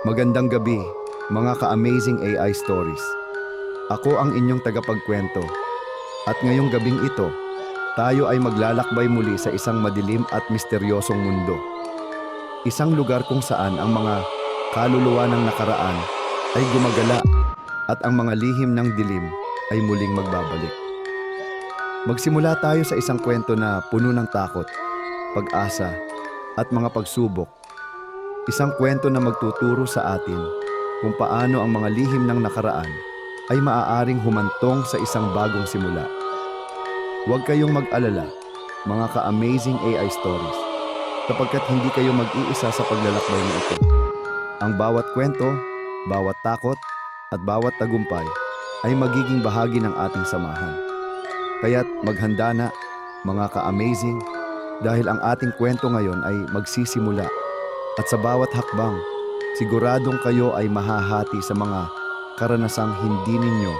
Magandang gabi, mga ka-amazing AI stories. Ako ang inyong tagapagkwento. At ngayong gabing ito, tayo ay maglalakbay muli sa isang madilim at misteryosong mundo. Isang lugar kung saan ang mga kaluluwa ng nakaraan ay gumagala at ang mga lihim ng dilim ay muling magbabalik. Magsimula tayo sa isang kwento na puno ng takot, pag-asa at mga pagsubok. Isang kwento na magtuturo sa atin kung paano ang mga lihim ng nakaraan ay maaaring humantong sa isang bagong simula. Huwag kayong mag-alala, mga ka-amazing AI stories, sapagkat hindi kayo mag-iisa sa paglalakbay na ito. Ang bawat kwento, bawat takot, at bawat tagumpay ay magiging bahagi ng ating samahan. Kaya't maghanda na, mga ka-amazing, dahil ang ating kwento ngayon ay magsisimula. At sa bawat hakbang, siguradong kayo ay mahahati sa mga karanasang hindi ninyo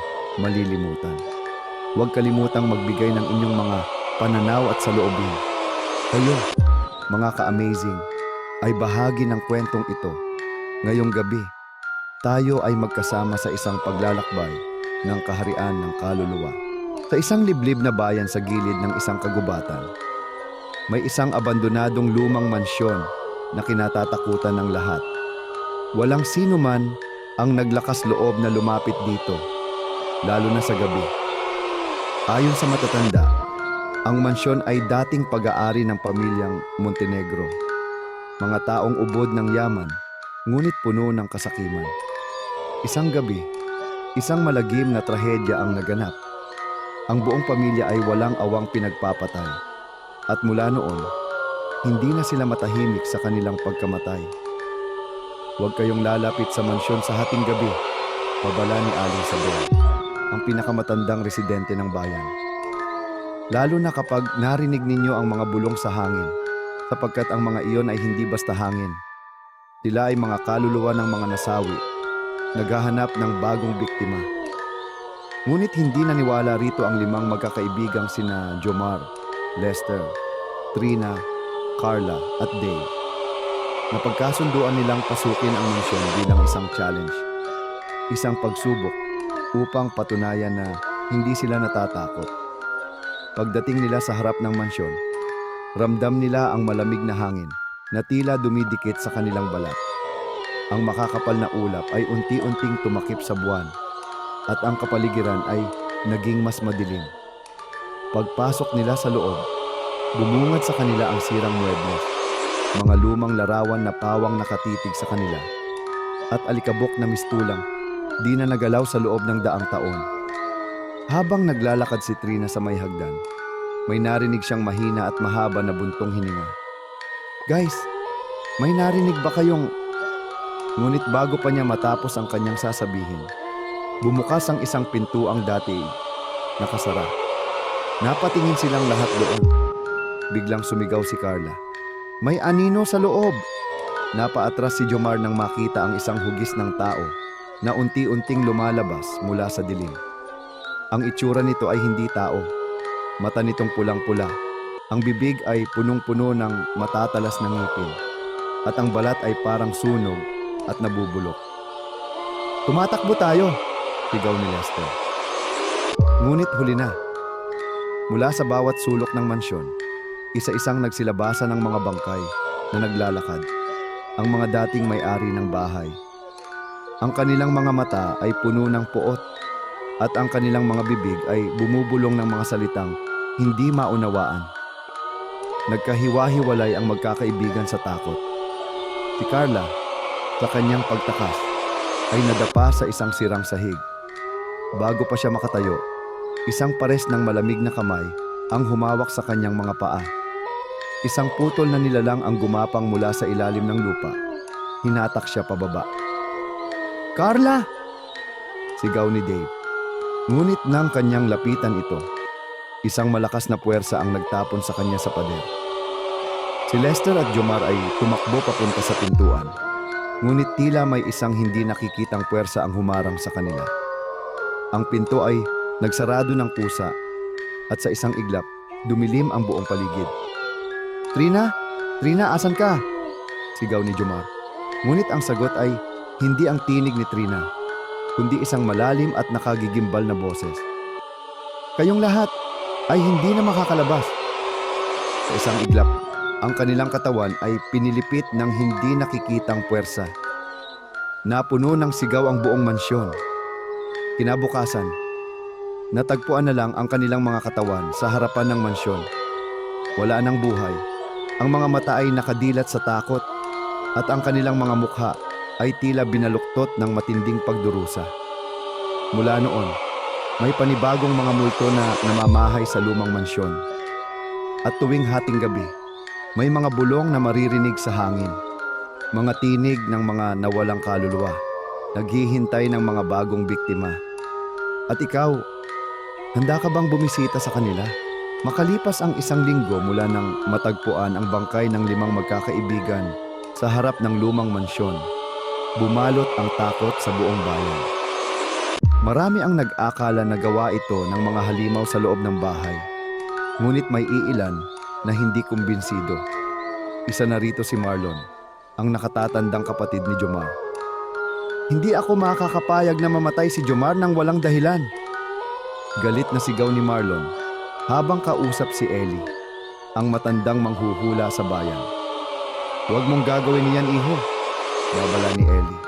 malilimutan. Huwag kalimutang magbigay ng inyong mga pananaw at saloobin. Kayo, mga ka-amazing, ay bahagi ng kwentong ito. Ngayong gabi, tayo ay magkasama sa isang paglalakbay ng kaharian ng kaluluwa. Sa isang liblib na bayan sa gilid ng isang kagubatan, may isang abandonadong lumang mansyon na kinatatakutan ng lahat. Walang sino man ang naglakas loob na lumapit dito, lalo na sa gabi. Ayon sa matatanda, ang mansyon ay dating pag-aari ng pamilyang Montenegro. Mga taong ubod ng yaman, ngunit puno ng kasakiman. Isang gabi, isang malagim na trahedya ang naganap. Ang buong pamilya ay walang awang pinagpapatay. At mula noon, hindi na sila matahimik sa kanilang pagkamatay. Huwag kayong lalapit sa mansyon sa hating gabi, babala ni Aling Isabel, ang pinakamatandang residente ng bayan. Lalo na kapag narinig ninyo ang mga bulong sa hangin, sapagkat ang mga iyon ay hindi basta hangin. Sila ay mga kaluluwa ng mga nasawi, naghahanap ng bagong biktima. Ngunit hindi naniwala rito ang limang magkakaibigang sina Jomar, Lester, Trina, Carla at Dave. Napagkasunduan nilang pasukin ang mansyon bilang isang challenge, isang pagsubok upang patunayan na hindi sila natatakot. Pagdating nila sa harap ng mansyon, ramdam nila ang malamig na hangin na tila dumidikit sa kanilang balat. Ang makakapal na ulap ay unti-unting tumakip sa buwan at ang kapaligiran ay naging mas madilim. Pagpasok nila sa loob, bumungad sa kanila ang sirang muebles, mga lumang larawan na pawang nakatitig sa kanila, at alikabok na mistulang di na nagalaw sa loob ng daang taon. Habang naglalakad si Trina sa may hagdan, may narinig siyang mahina at mahaba na buntong hininga. "Guys, may narinig ba kayong..." Ngunit bago pa niya matapos ang kanyang sasabihin, bumukas ang isang pintuang dati nakasara. Napatingin silang lahat doon. Biglang sumigaw si Carla, "May anino sa loob!" Napaatras si Jomar nang makita ang isang hugis ng tao na unti-unting lumalabas mula sa dilim. Ang itsura nito ay hindi tao. Mata nitong pulang-pula. Ang bibig ay punong-puno ng matatalas na ngipin. At ang balat ay parang sunog at nabubulok. "Tumatakbo tayo!" sigaw ni Lester. Ngunit huli na. Mula sa bawat sulok ng mansyon, isa-isang nagsilabasa ng mga bangkay na naglalakad, ang mga dating may-ari ng bahay. Ang kanilang mga mata ay puno ng puot at ang kanilang mga bibig ay bumubulong ng mga salitang hindi maunawaan. Nagkahiwa-hiwalay ang magkakaibigan sa takot. Si Carla, sa kanyang pagtakas, ay nadapa sa isang sirang sahig. Bago pa siya makatayo, isang pares ng malamig na kamay ang humawak sa kanyang mga paa. Isang putol na nilalang ang gumapang mula sa ilalim ng lupa. Hinatak siya pababa. "Carla!" sigaw ni Dave. Ngunit nang kanyang lapitan ito, isang malakas na puwersa ang nagtapon sa kanya sa pader. Si Lester at Jomar ay tumakbo papunta sa pintuan. Ngunit tila may isang hindi nakikitang puwersa ang humarang sa kanila. Ang pinto ay nagsarado ng pusa at sa isang iglap, dumilim ang buong paligid. "Trina? Trina, asan ka?" sigaw ni Jomar. Ngunit ang sagot ay Hindi ang tinig ni Trina, kundi isang malalim at nakagigimbal na boses. Kayong lahat ay hindi na makakalabas. Sa isang iglap, ang kanilang katawan ay pinilipit ng hindi nakikitang puwersa. Napuno ng sigaw ang buong mansyon. Kinabukasan, natagpuan na lang ang kanilang mga katawan sa harapan ng mansyon. Wala nang buhay. Ang mga mata ay nakadilat sa takot at ang kanilang mga mukha ay tila binaluktot ng matinding pagdurusa. Mula noon, may panibagong mga multo na namamahay sa lumang mansyon. At tuwing hating gabi, may mga bulong na maririnig sa hangin. Mga tinig ng mga nawalang kaluluwa, naghihintay ng mga bagong biktima. At ikaw, handa ka bang bumisita sa kanila? Makalipas ang isang linggo mula nang matagpuan ang bangkay ng 5 magkakaibigan sa harap ng lumang mansyon, bumalot ang takot sa buong bayan. Marami ang nag-akala na gawa ito ng mga halimaw sa loob ng bahay. Ngunit may iilan na hindi kumbinsido. Isa na rito si Marlon, ang nakatatandang kapatid ni Jomar. Hindi ako makakapayag na mamatay si Jomar nang walang dahilan. Galit na sigaw ni Marlon habang kausap si Ellie, ang matandang manghuhula sa bayan. Huwag mong gagawin niyan, iho, babala ni Ellie.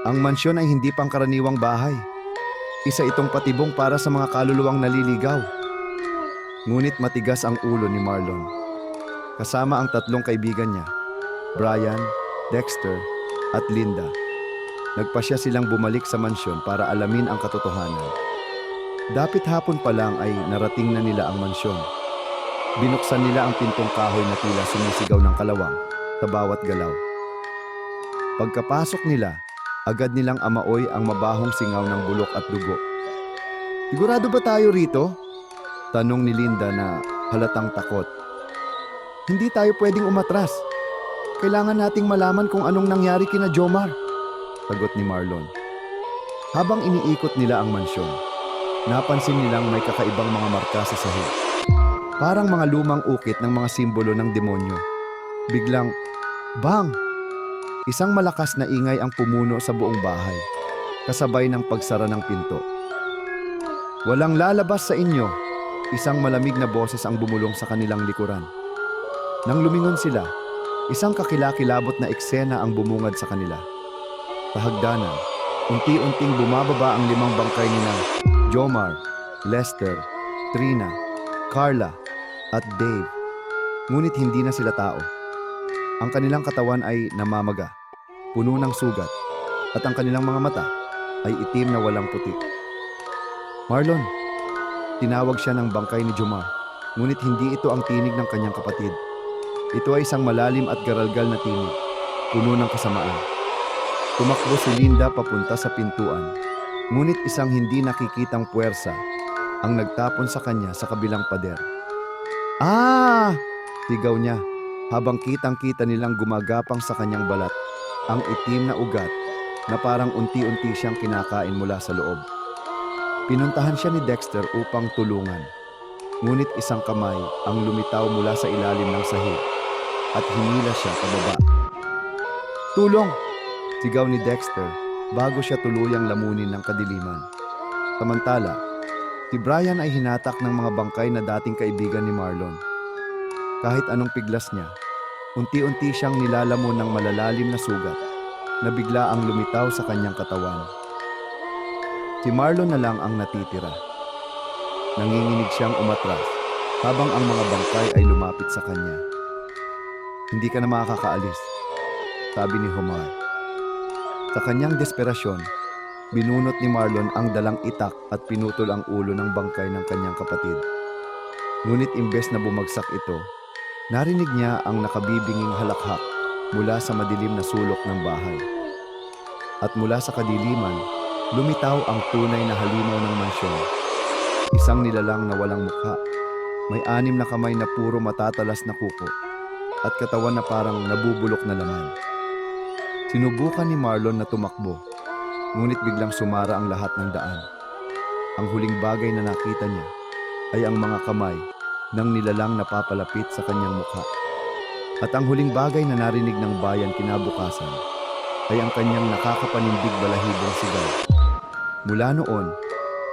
Ang mansyon ay hindi pangkaraniwang bahay. Isa itong patibong para sa mga kaluluwang naliligaw. Ngunit matigas ang ulo ni Marlon. Kasama ang 3 kaibigan niya, Brian, Dexter, at Linda. Nagpasya silang bumalik sa mansyon para alamin ang katotohanan. Dapit hapon pa lang ay narating na nila ang mansyon. Binuksan nila ang pintong kahoy na tila sumisigaw ng kalawang sa bawat galaw. Pagkapasok nila, agad nilang amaoy ang mabahong singaw ng bulok at dugo. Sigurado ba tayo rito? Tanong ni Linda na halatang takot. Hindi tayo pwedeng umatras. Kailangan nating malaman kung anong nangyari kina Jomar, sagot ni Marlon. Habang iniikot nila ang mansyon, napansin nilang may kakaibang mga marka sa sahig. Parang mga lumang ukit ng mga simbolo ng demonyo. Biglang, bang! Isang malakas na ingay ang pumuno sa buong bahay, kasabay ng pagsara ng pinto. Walang lalabas sa inyo, isang malamig na boses ang bumulong sa kanilang likuran. Nang lumingon sila, isang kakilakilabot na eksena ang bumungad sa kanila. Sa hagdanan, unti-unting bumababa ang 5 bangkay nina Jomar, Lester, Trina, Carla, at Dave. Ngunit hindi na sila tao. Ang kanilang katawan ay namamaga, puno ng sugat, at ang kanilang mga mata ay itim na walang puti. Marlon, tinawag siya ng bangkay ni Jomar, ngunit hindi ito ang tinig ng kanyang kapatid. Ito ay isang malalim at garalgal na tinig, puno ng kasamaan. Tumakbo si Linda papunta sa pintuan, ngunit isang hindi nakikitang puwersa ang nagtapon sa kanya sa kabilang pader. Ah! Sigaw niya habang kitang-kita nilang gumagapang sa kanyang balat ang itim na ugat na parang unti-unti siyang kinakain mula sa loob. Pinuntahan siya ni Dexter upang tulungan, ngunit isang kamay ang lumitaw mula sa ilalim ng sahig at hinila siya pababa. Tulong! Sigaw ni Dexter bago siya tuluyang lamunin ng kadiliman. Samantala, si Brian ay hinatak ng mga bangkay na dating kaibigan ni Marlon. Kahit anong piglas niya, unti-unti siyang nilalamon ng malalalim na sugat na bigla ang lumitaw sa kanyang katawan. Si Marlon na lang ang natitira. Nanginginig siyang umatras habang ang mga bangkay ay lumapit sa kanya. Hindi ka na makakaalis, sabi ni Jomar. Sa kanyang desperasyon, binunot ni Marlon ang dalang itak at pinutol ang ulo ng bangkay ng kanyang kapatid. Ngunit imbes na bumagsak ito, narinig niya ang nakabibinging halakhak mula sa madilim na sulok ng bahay. At mula sa kadiliman, lumitaw ang tunay na halimaw ng mansyon. Isang nilalang na walang mukha, may 6 na kamay na puro matatalas na kuko, at katawan na parang nabubulok na laman. Sinubukan ni Marlon na tumakbo, ngunit biglang sumara ang lahat ng daan. Ang huling bagay na nakita niya ay ang mga kamay ng nilalang na papalapit sa kanyang mukha. At ang huling bagay na narinig ng bayan kinabukasan ay ang kanyang nakakapanindig balahibong sigaw. Mula noon,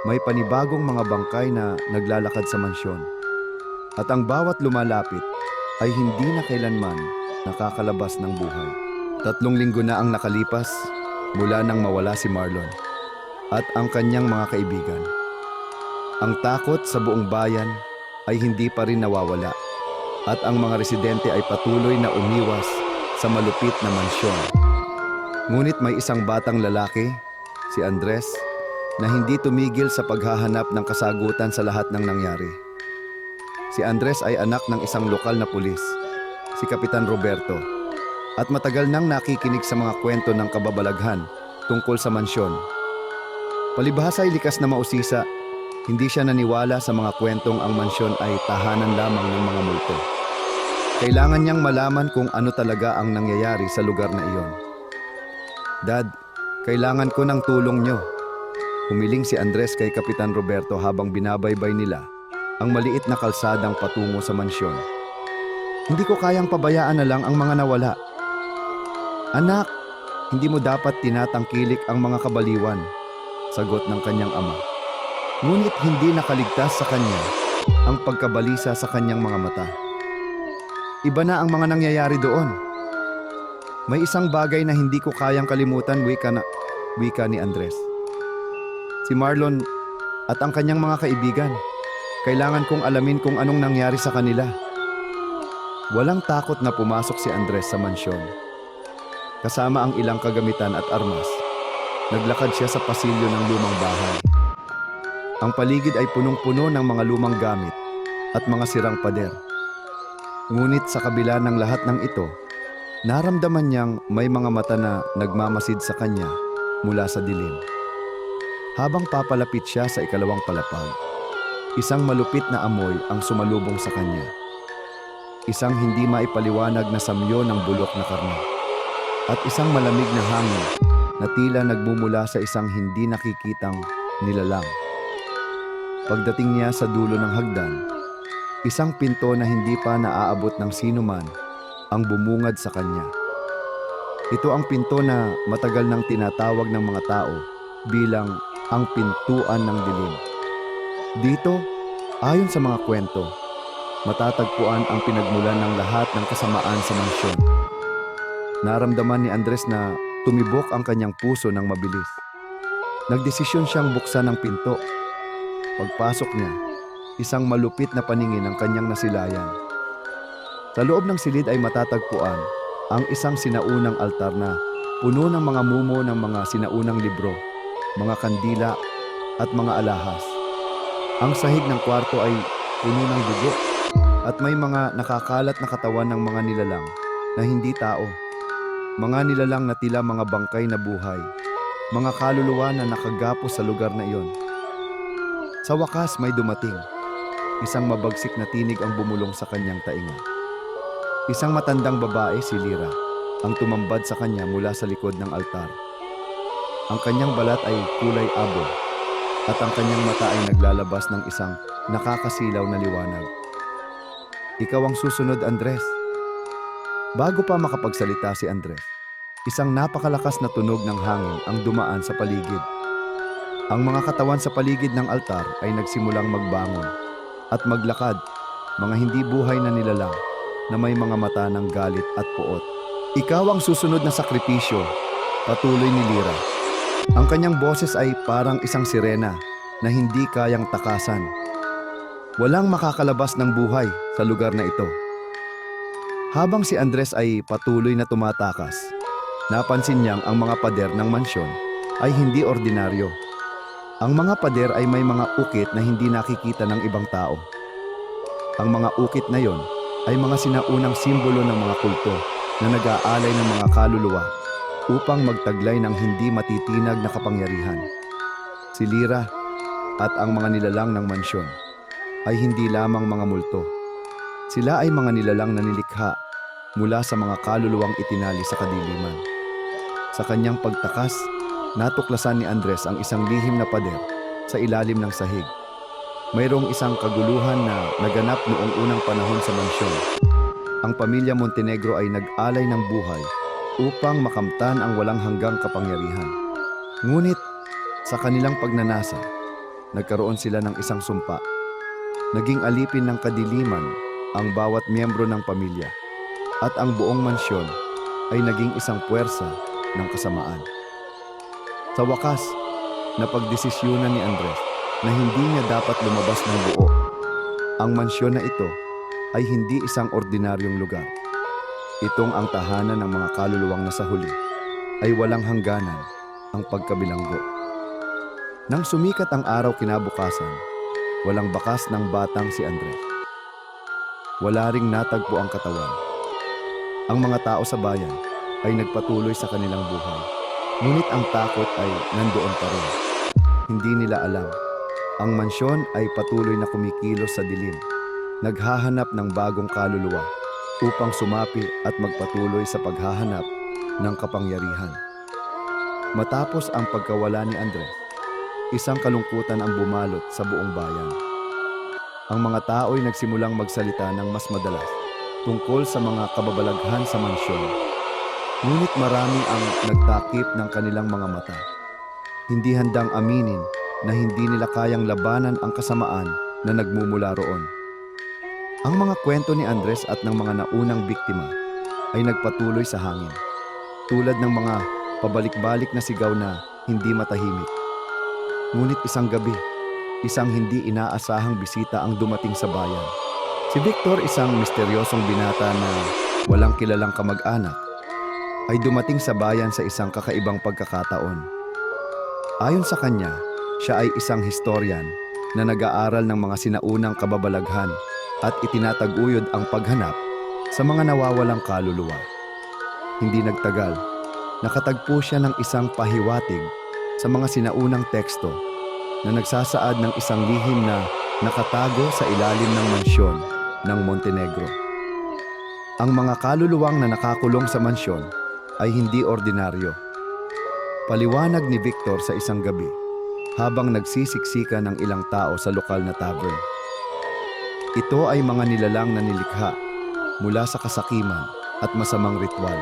may panibagong mga bangkay na naglalakad sa mansyon. At ang bawat lumalapit ay hindi na kailanman nakakalabas ng buhay. 3 linggo na ang nakalipas mula nang mawala si Marlon at ang kanyang mga kaibigan. Ang takot sa buong bayan ay hindi pa rin nawawala at ang mga residente ay patuloy na umiwas sa malupit na mansyon. Ngunit may isang batang lalaki, si Andres, na hindi tumigil sa paghahanap ng kasagutan sa lahat ng nangyari. Si Andres ay anak ng isang lokal na pulis, si Kapitan Roberto, at matagal nang nakikinig sa mga kwento ng kababalaghan tungkol sa mansyon. Palibhasa ay likas na mausisa, hindi siya naniwala sa mga kwentong ang mansyon ay tahanan lamang ng mga multo. Kailangan niyang malaman kung ano talaga ang nangyayari sa lugar na iyon. Dad, kailangan ko ng tulong niyo. Humiling si Andres kay Kapitan Roberto habang binabaybay nila ang maliit na kalsadang patungo sa mansyon. Hindi ko kayang pabayaan na lang ang mga nawala. Anak, hindi mo dapat tinatangkilik ang mga kabaliwan, sagot ng kanyang ama. Ngunit hindi nakaligtas sa kanya ang pagkabalisa sa kanyang mga mata. Iba na ang mga nangyayari doon. May isang bagay na hindi ko kayang kalimutan, wika ni Andres. Si Marlon at ang kanyang mga kaibigan. Kailangan kong alamin kung anong nangyari sa kanila. Walang takot na pumasok si Andres sa mansyon. Kasama ang ilang kagamitan at armas, naglakad siya sa pasilyo ng lumang bahay. Ang paligid ay punong-puno ng mga lumang gamit at mga sirang pader. Ngunit sa kabila ng lahat ng ito, naramdaman niyang may mga mata na nagmamasid sa kanya mula sa dilim. Habang papalapit siya sa ikalawang palapag, isang malupit na amoy ang sumalubong sa kanya. Isang hindi maipaliwanag na samyo ng bulok na karne. At isang malamig na hangin na tila nagmumula sa isang hindi nakikitang nilalang. Pagdating niya sa dulo ng hagdan, isang pinto na hindi pa naaabot ng sinuman ang bumungad sa kanya. Ito ang pinto na matagal nang tinatawag ng mga tao bilang ang pintuan ng dilim. Dito, ayon sa mga kwento, matatagpuan ang pinagmulan ng lahat ng kasamaan sa mansyon. Naramdaman ni Andres na tumibok ang kanyang puso ng mabilis. Nagdesisyon siyang buksan ang pinto. Pagpasok niya, isang malupit na paningin ang kanyang nasilayan. Sa loob ng silid ay matatagpuan ang isang sinaunang altar na puno ng mga mumo ng mga sinaunang libro, mga kandila at mga alahas. Ang sahig ng kwarto ay puno ng dugo at may mga nakakalat na katawan ng mga nilalang na hindi tao. Mga nilalang na tila mga bangkay na buhay, mga kaluluwa na nakagapos sa lugar na iyon. Sa wakas may dumating. Isang mabagsik na tinig ang bumulong sa kanyang tainga. Isang matandang babae, si Lira, ang tumambad sa kanya mula sa likod ng altar. Ang kanyang balat ay kulay abo at ang kanyang mata ay naglalabas ng isang nakakasilaw na liwanag. Ikaw ang susunod, Andres. Bago pa makapagsalita si Andres, isang napakalakas na tunog ng hangin ang dumaan sa paligid. Ang mga katawan sa paligid ng altar ay nagsimulang magbangon at maglakad, mga hindi buhay na nilalang na may mga mata ng galit at puot. Ikaw ang susunod na sakripisyo, patuloy ni Lira. Ang kanyang boses ay parang isang sirena na hindi kayang takasan. Walang makakalabas ng buhay sa lugar na ito. Habang si Andres ay patuloy na tumatakas, napansin niyang ang mga pader ng mansyon ay hindi ordinaryo. Ang mga pader ay may mga ukit na hindi nakikita ng ibang tao. Ang mga ukit na yon ay mga sinaunang simbolo ng mga kulto na nag-aalay ng mga kaluluwa upang magtaglay ng hindi matitinag na kapangyarihan. Si Lira at ang mga nilalang ng mansyon ay hindi lamang mga multo. Sila ay mga nilalang na nilikha mula sa mga kaluluwang itinali sa kadiliman. Sa kanyang pagtakas, natuklasan ni Andres ang isang lihim na pader sa ilalim ng sahig. Mayroong isang kaguluhan na naganap noong unang panahon sa mansyon. Ang pamilya Montenegro ay nag-alay ng buhay upang makamtan ang walang hanggang kapangyarihan. Ngunit sa kanilang pagnanasa, nagkaroon sila ng isang sumpa. Naging alipin ng kadiliman ang bawat miyembro ng pamilya at ang buong mansyon ay naging isang puwersa ng kasamaan. Sa wakas, napagdesisyunan ni Andres na hindi niya dapat lumabas ng buo. Ang mansyon na ito ay hindi isang ordinaryong lugar. Itong ang tahanan ng mga kaluluwang nasa huli ay walang hangganan ang pagkabilanggo. Nang sumikat ang araw kinabukasan, walang bakas ng batang si Andres. Wala ring natagpo ang katawan. Ang mga tao sa bayan ay nagpatuloy sa kanilang buhay. Ngunit ang takot ay nandoon pa rin. Hindi nila alam. Ang mansyon ay patuloy na kumikilos sa dilim. Naghahanap ng bagong kaluluwa upang sumapi at magpatuloy sa paghahanap ng kapangyarihan. Matapos ang pagkawala ni Andres, isang kalungkutan ang bumalot sa buong bayan. Ang mga tao ay nagsimulang magsalita ng mas madalas tungkol sa mga kababalaghan sa mansyon. Ngunit marami ang nagtakip ng kanilang mga mata. Hindi handang aminin na hindi nila kayang labanan ang kasamaan na nagmumula roon. Ang mga kwento ni Andres at ng mga naunang biktima ay nagpatuloy sa hangin, tulad ng mga pabalik-balik na sigaw na hindi matahimik. Ngunit isang gabi, isang hindi inaasahang bisita ang dumating sa bayan. Si Victor, isang misteryosong binata na walang kilalang kamag-anak, ay dumating sa bayan sa isang kakaibang pagkakataon. Ayon sa kanya, siya ay isang historian na nag-aaral ng mga sinaunang kababalaghan at itinataguyod ang paghanap sa mga nawawalang kaluluwa. Hindi nagtagal, nakatagpo siya ng isang pahiwatig sa mga sinaunang teksto na nagsasaad ng isang lihim na nakatago sa ilalim ng mansyon ng Montenegro. Ang mga kaluluwang na nakakulong sa mansyon ay hindi ordinaryo. Paliwanag ni Victor sa isang gabi habang nagsisiksika ng ilang tao sa lokal na tavern. Ito ay mga nilalang na nilikha mula sa kasakiman at masamang ritual.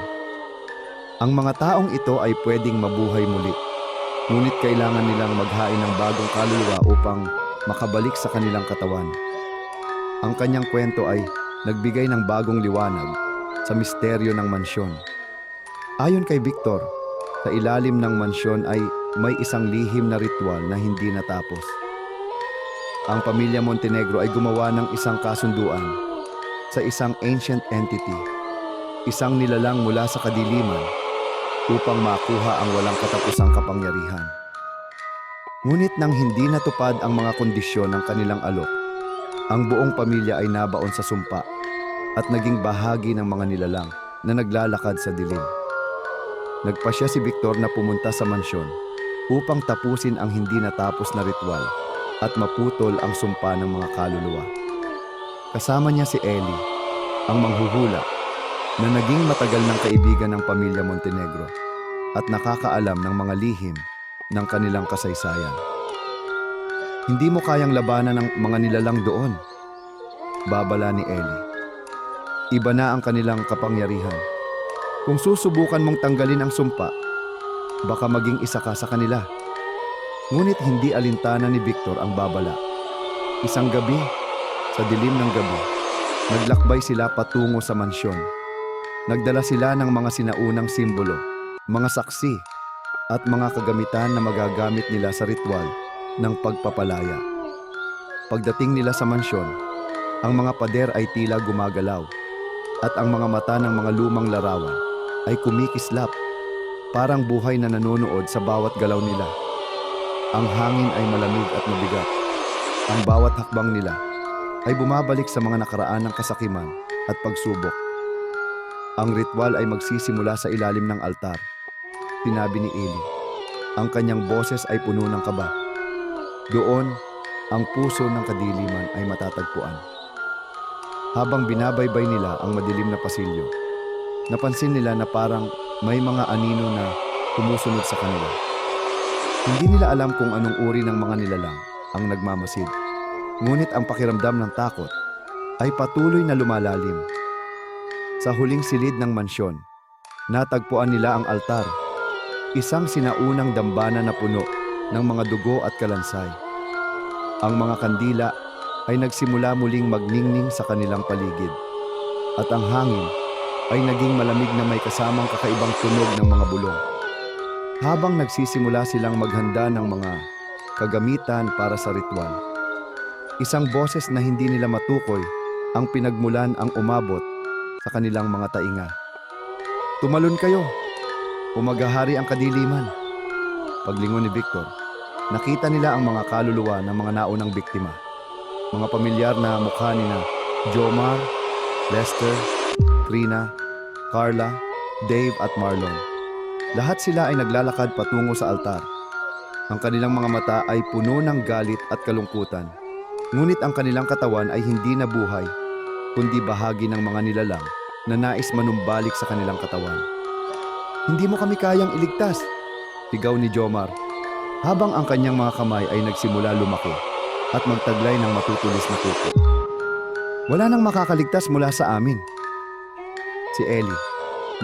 Ang mga taong ito ay pwedeng mabuhay muli, ngunit kailangan nilang maghain ng bagong kaluluwa upang makabalik sa kanilang katawan. Ang kanyang kwento ay nagbigay ng bagong liwanag sa misteryo ng mansyon. Ayon kay Victor, sa ilalim ng mansyon ay may isang lihim na ritual na hindi natapos. Ang pamilya Montenegro ay gumawa ng isang kasunduan sa isang ancient entity, isang nilalang mula sa kadiliman upang makuha ang walang katapusang kapangyarihan. Ngunit nang hindi natupad ang mga kondisyon ng kanilang alok, ang buong pamilya ay nabaon sa sumpa at naging bahagi ng mga nilalang na naglalakad sa dilim. Nagpasya si Victor na pumunta sa mansyon upang tapusin ang hindi natapos na ritual at maputol ang sumpa ng mga kaluluwa. Kasama niya si Ellie, ang manghuhula na naging matagal ng kaibigan ng pamilya Montenegro at nakakaalam ng mga lihim ng kanilang kasaysayan. Hindi mo kayang labanan ng mga nilalang doon, babala ni Ellie. Iba na ang kanilang kapangyarihan. Kung susubukan mong tanggalin ang sumpa, baka maging isa ka sa kanila. Ngunit hindi alintana ni Victor ang babala. Isang gabi, sa dilim ng gabi, naglakbay sila patungo sa mansyon. Nagdala sila ng mga sinaunang simbolo, mga saksi, at mga kagamitan na magagamit nila sa ritual ng pagpapalaya. Pagdating nila sa mansyon, ang mga pader ay tila gumagalaw at ang mga mata ng mga lumang larawan ay kumikislap, parang buhay na nanonood sa bawat galaw nila. Ang hangin ay malamig at mabigat. Ang bawat hakbang nila ay bumabalik sa mga nakaraan ng kasakiman at pagsubok. Ang ritual ay magsisimula sa ilalim ng altar, sinabi ni Ellie. Ang kanyang boses ay puno ng kaba. Doon, ang puso ng kadiliman ay matatagpuan. Habang binabaybay nila ang madilim na pasilyo, napansin nila na parang may mga anino na kumusunod sa kanila. Hindi nila alam kung anong uri ng mga nilalang ang nagmamasid. Ngunit ang pakiramdam ng takot ay patuloy na lumalalim. Sa huling silid ng mansyon, Natagpuan nila ang altar, isang sinaunang dambana na puno ng mga dugo at kalansay. Ang mga kandila ay nagsimula muling magningning sa kanilang paligid, at ang hangin ay naging malamig na may kasamang kakaibang tunog ng mga bulong. Habang nagsisimula silang maghanda ng mga kagamitan para sa ritual, isang boses na hindi nila matukoy ang pinagmulan ang umabot sa kanilang mga tainga. "Tumalon kayo! Umaghahari ang kadiliman." Paglingon ni Victor, nakita nila ang mga kaluluwa ng mga naunang biktima. Mga pamilyar na mukha nina Jomar, Lester, Trina, Carla, Dave at Marlon. Lahat sila ay naglalakad patungo sa altar. Ang kanilang mga mata ay puno ng galit at kalungkutan. Ngunit ang kanilang katawan ay hindi nabuhay, kundi bahagi ng mga nilalang na nais manumbalik sa kanilang katawan. "Hindi mo kami kayang iligtas," sigaw ni Jomar, habang ang kanyang mga kamay ay nagsimula lumaki at magtaglay ng matutulis na kuko. "Wala nang makakaligtas mula sa amin." Si Ellie,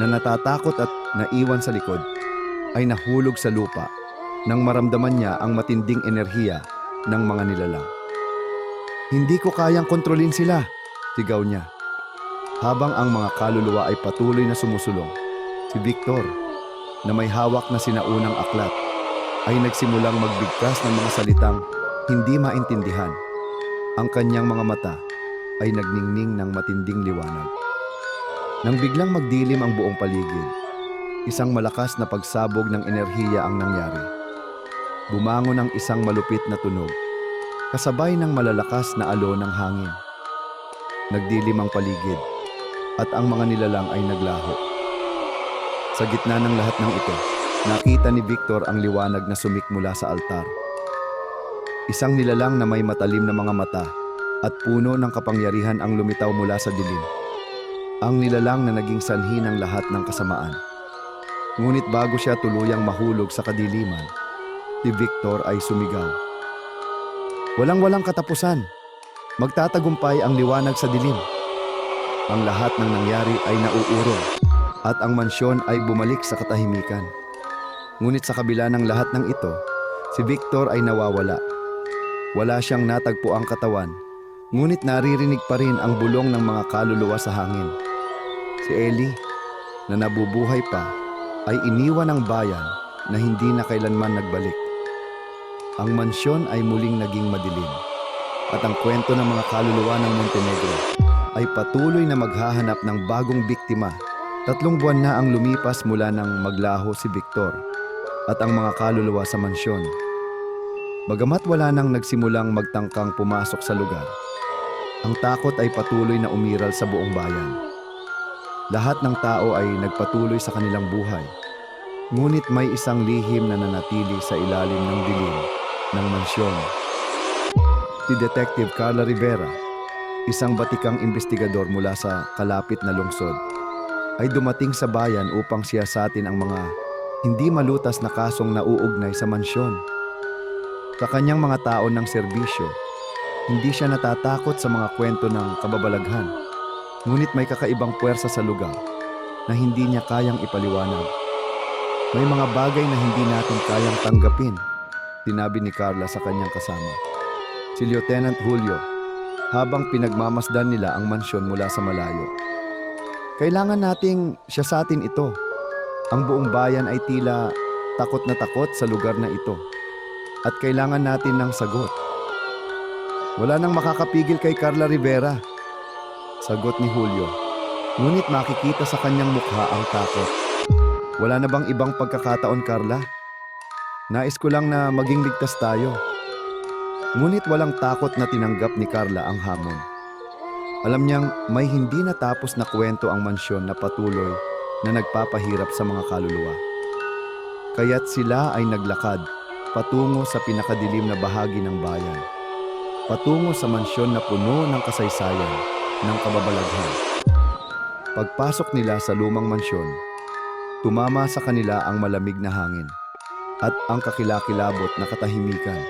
na natatakot at naiwan sa likod, ay nahulog sa lupa nang maramdaman niya ang matinding enerhiya ng mga nilalang. "Hindi ko kayang kontrolin sila," sigaw niya. Habang ang mga kaluluwa ay patuloy na sumusulong, si Victor, na may hawak na sinaunang aklat, ay nagsimulang magbigkas ng mga salitang hindi maintindihan. Ang kanyang mga mata ay nagningning ng matinding liwanag. Nang biglang magdilim ang buong paligid, isang malakas na pagsabog ng enerhiya ang nangyari. Bumangon ang isang malupit na tunog, kasabay ng malalakas na alon ng hangin. Nagdilim ang paligid, at ang mga nilalang ay naglaho. Sa gitna ng lahat ng ito, nakita ni Victor ang liwanag na sumikmula sa altar. Isang nilalang na may matalim na mga mata at puno ng kapangyarihan ang lumitaw mula sa dilim. Ang nilalang na naging sanhi ng lahat ng kasamaan. Ngunit bago siya tuluyang mahulog sa kadiliman, si Victor ay sumigaw. "Walang-walang katapusan. Magtatagumpay ang liwanag sa dilim." Ang lahat ng nangyari ay nauurong at ang mansyon ay bumalik sa katahimikan. Ngunit sa kabila ng lahat ng ito, si Victor ay nawawala. Wala siyang natagpuang katawan, ngunit naririnig pa rin ang bulong ng mga kaluluwa sa hangin. Si Ellie, na nabubuhay pa, ay iniwan ng bayan na hindi na kailanman nagbalik. Ang mansyon ay muling naging madilim, at ang kwento ng mga kaluluwa ng Montenegro ay patuloy na maghahanap ng bagong biktima. 3 buwan na ang lumipas mula nang maglaho si Victor at ang mga kaluluwa sa mansyon. Bagamat wala nang nagsimulang magtangkang pumasok sa lugar, ang takot ay patuloy na umiral sa buong bayan. Lahat ng tao ay nagpatuloy sa kanilang buhay, ngunit may isang lihim na nanatili sa ilalim ng dilim ng mansyon. Si Detective Carla Rivera, isang batikang investigador mula sa kalapit na lungsod, ay dumating sa bayan upang siyasatin ang mga hindi malutas na kasong nauugnay sa mansyon. Sa kanyang mga taon ng serbisyo, hindi siya natatakot sa mga kwento ng kababalaghan, ngunit may kakaibang puwersa sa lugar na hindi niya kayang ipaliwanag. "May mga bagay na hindi natin kayang tanggapin," sinabi ni Carla sa kanyang kasama, si Lieutenant Julio, habang pinagmamasdan nila ang mansyon mula sa malayo. "Kailangan nating siyasatin ito. Ang buong bayan ay tila takot na takot sa lugar na ito, at kailangan natin ng sagot." "Wala nang makakapigil kay Carla Rivera," sagot ni Julio, ngunit makikita sa kanyang mukha ang takot. "Wala na bang ibang pagkakataon, Carla? Nais ko lang na maging ligtas tayo." Ngunit walang takot na tinanggap ni Carla ang hamon. Alam niyang may hindi natapos na kwento ang mansyon na patuloy na nagpapahirap sa mga kaluluwa. Kaya't sila ay naglakad patungo sa pinakadilim na bahagi ng bayan, patungo sa mansyon na puno ng kasaysayan ng kababalaghan. Pagpasok nila sa lumang mansyon, tumama sa kanila ang malamig na hangin at ang kakilakilabot na katahimikan.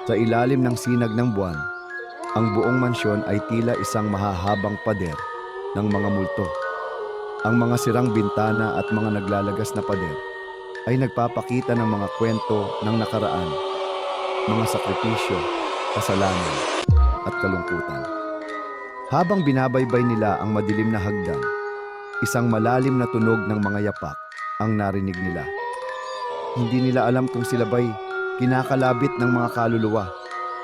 Sa ilalim ng sinag ng buwan, ang buong mansyon ay tila isang mahahabang pader ng mga multo. Ang mga sirang bintana at mga naglalagas na pader ay nagpapakita ng mga kwento ng nakaraan, mga sakripisyo, kasalanan, at kalungkutan. Habang binabaybay nila ang madilim na hagdan, isang malalim na tunog ng mga yapak ang narinig nila. Hindi nila alam kung sila ba'y kinakalabit ng mga kaluluwa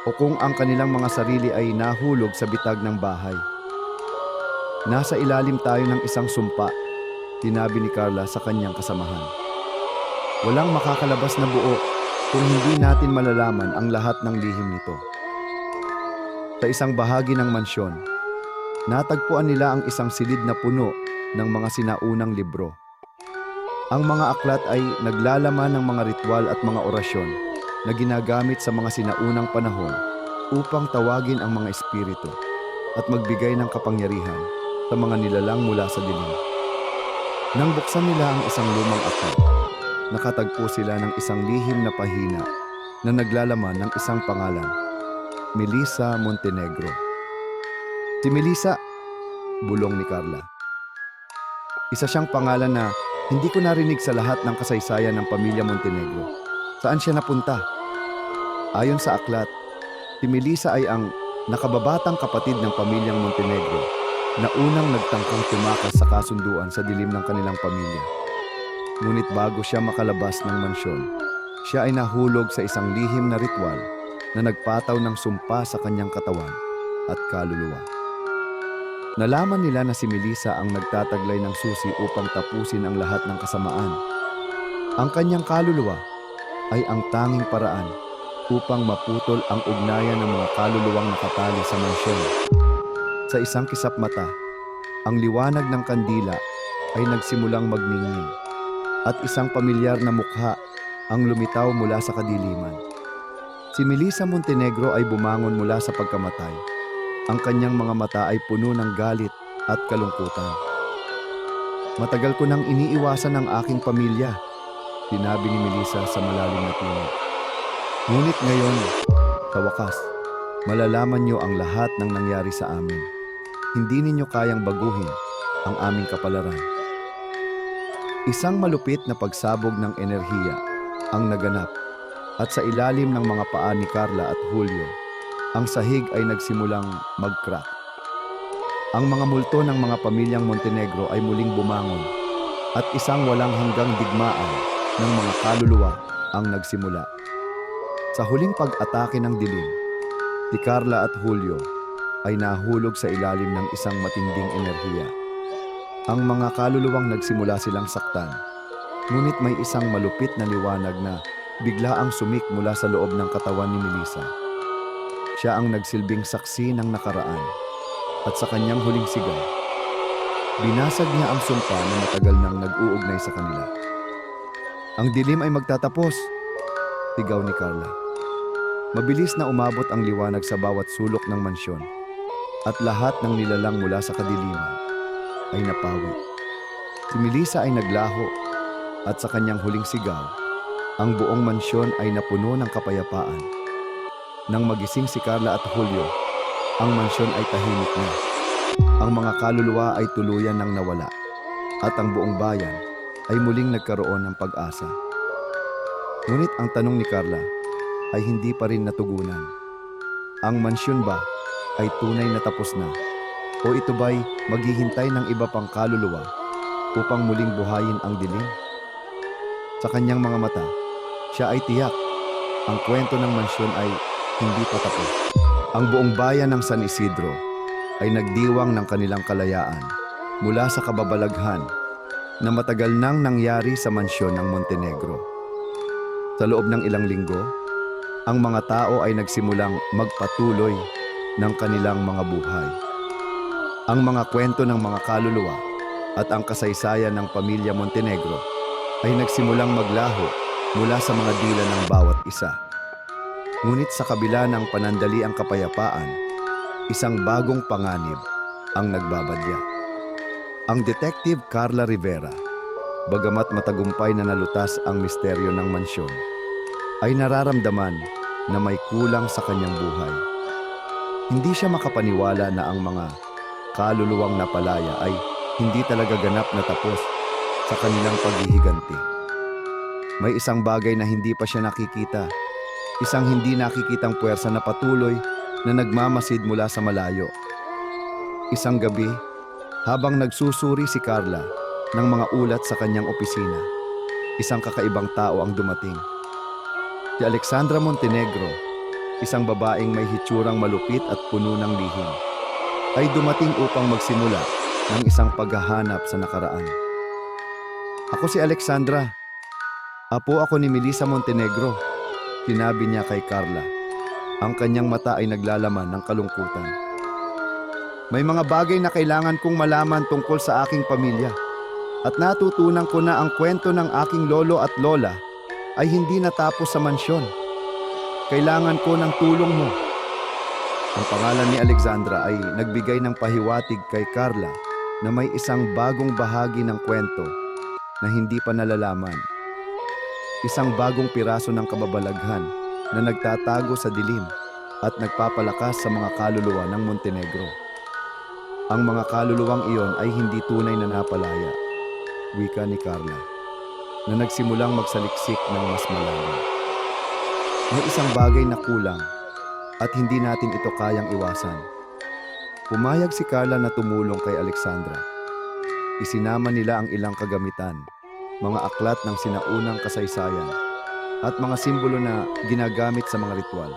o kung ang kanilang mga sarili ay nahulog sa bitag ng bahay. Nasa ilalim tayo ng isang sumpa, tinabi ni Carla sa kanyang kasamahan. Walang makakalabas na buo kung hindi natin malalaman ang lahat ng lihim nito. Sa isang bahagi ng mansyon, natagpuan nila ang isang silid na puno ng mga sinaunang libro. Ang mga aklat ay naglalaman ng mga ritual at mga orasyon na ginagamit sa mga sinaunang panahon upang tawagin ang mga espiritu at magbigay ng kapangyarihan sa mga nilalang mula sa dilim. Nang buksan nila ang isang lumang aklat, nakatagpo sila ng isang lihim na pahina na naglalaman ng isang pangalan, Melissa Montenegro. Si Melissa, bulong ni Carla. Isa siyang pangalan na hindi ko narinig sa lahat ng kasaysayan ng pamilya Montenegro. Saan siya napunta? Ayon sa aklat, si Melissa ay ang nakababatang kapatid ng pamilyang Montenegro na unang nagtangkang tumakas sa kasunduan sa dilim ng kanilang pamilya. Ngunit bago siya makalabas ng mansyon, siya ay nahulog sa isang lihim na ritual na nagpataw ng sumpa sa kanyang katawan at kaluluwa. Nalaman nila na si Melissa ang nagtataglay ng susi upang tapusin ang lahat ng kasamaan. Ang kanyang kaluluwa ay ang tanging paraan upang maputol ang ugnayan ng mga kaluluwang nakatali sa mansyon. Sa isang kisap mata, ang liwanag ng kandila ay nagsimulang magningning at isang pamilyar na mukha ang lumitaw mula sa kadiliman. Si Melissa Montenegro ay bumangon mula sa pagkamatay. Ang kanyang mga mata ay puno ng galit at kalungkutan. Matagal ko nang iniiwasan ang aking pamilya, sinabi ni Melissa sa malalim na tinig. Ngunit ngayon, sa wakas, malalaman niyo ang lahat ng nangyari sa amin. Hindi ninyo kayang baguhin ang aming kapalaran. Isang malupit na pagsabog ng enerhiya ang naganap at sa ilalim ng mga paa ni Carla at Julio, ang sahig ay nagsimulang mag-crack. Ang mga multo ng mga pamilyang Montenegro ay muling bumangon at isang walang hanggang digmaan ng mga kaluluwa ang nagsimula. Sa huling pag-atake ng dilim, si Carla at Julio ay nahulog sa ilalim ng isang matinding enerhiya. Ang mga kaluluwang nagsimula silang saktan, ngunit may isang malupit na liwanag na biglaang sumik mula sa loob ng katawan ni Melissa. Siya ang nagsilbing saksi ng nakaraan at sa kanyang huling sigaw, binasag niya ang sumpa na matagal nang nag-uugnay sa kanila. Ang dilim ay magtatapos, sigaw ni Carla. Mabilis na umabot ang liwanag sa bawat sulok ng mansyon at lahat ng nilalang mula sa kadiliman ay napawi. Si Melissa ay naglaho at sa kanyang huling sigaw, ang buong mansyon ay napuno ng kapayapaan. Nang magising si Carla at Julio, ang mansyon ay tahimik na. Ang mga kaluluwa ay tuluyan nang nawala at ang buong bayan ay muling nagkaroon ng pag-asa. Ngunit ang tanong ni Carla ay hindi pa rin natugunan. Ang mansyon ba ay tunay na tapos na? O ito ba'y maghihintay ng iba pang kaluluwa upang muling buhayin ang dilim? Sa kanyang mga mata, siya ay tiyak. Ang kwento ng mansyon ay hindi pa tapos. Ang buong bayan ng San Isidro ay nagdiwang ng kanilang kalayaan mula sa kababalaghan na matagal nang nangyari sa mansyon ng Montenegro. Sa loob ng ilang linggo, ang mga tao ay nagsimulang magpatuloy ng kanilang mga buhay. Ang mga kwento ng mga kaluluwa at ang kasaysayan ng pamilya Montenegro ay nagsimulang maglaho mula sa mga dila ng bawat isa. Ngunit sa kabila ng panandaliang kapayapaan, isang bagong panganib ang nagbabadya. Ang Detective Carla Rivera, bagamat matagumpay na nalutas ang misteryo ng mansyon, ay nararamdaman na may kulang sa kanyang buhay. Hindi siya makapaniwala na ang mga kaluluwang napalaya ay hindi talaga ganap na tapos sa kanilang paghihiganti. May isang bagay na hindi pa siya nakikita, isang hindi nakikitang puwersa na patuloy na nagmamasid mula sa malayo. Isang gabi, habang nagsusuri si Carla ng mga ulat sa kanyang opisina, isang kakaibang tao ang dumating. Si Alexandra Montenegro, isang babaeng may hitsurang malupit at puno ng lihim, ay dumating upang magsimula ng isang paghahanap sa nakaraan. "Ako si Alexandra. Apo ako ni Melissa Montenegro," sinabi niya kay Carla. Ang kanyang mata ay naglalaman ng kalungkutan. "May mga bagay na kailangan kong malaman tungkol sa aking pamilya. At natutunan ko na ang kwento ng aking lolo at lola ay hindi natapos sa mansyon. Kailangan ko ng tulong mo." Ang pangalan ni Alexandra ay nagbigay ng pahiwatig kay Carla na may isang bagong bahagi ng kwento na hindi pa nalalaman. Isang bagong piraso ng kababalaghan na nagtatago sa dilim at nagpapalakas sa mga kaluluwa ng Montenegro. Ang mga kaluluwang iyon ay hindi tunay na napalaya, wika ni Carla, na nagsimulang magsaliksik ng mas malalim. May isang bagay na kulang at hindi natin ito kayang iwasan. Pumayag si Carla na tumulong kay Alexandra. Isinama nila ang ilang kagamitan, mga aklat ng sinaunang kasaysayan, at mga simbolo na ginagamit sa mga ritual.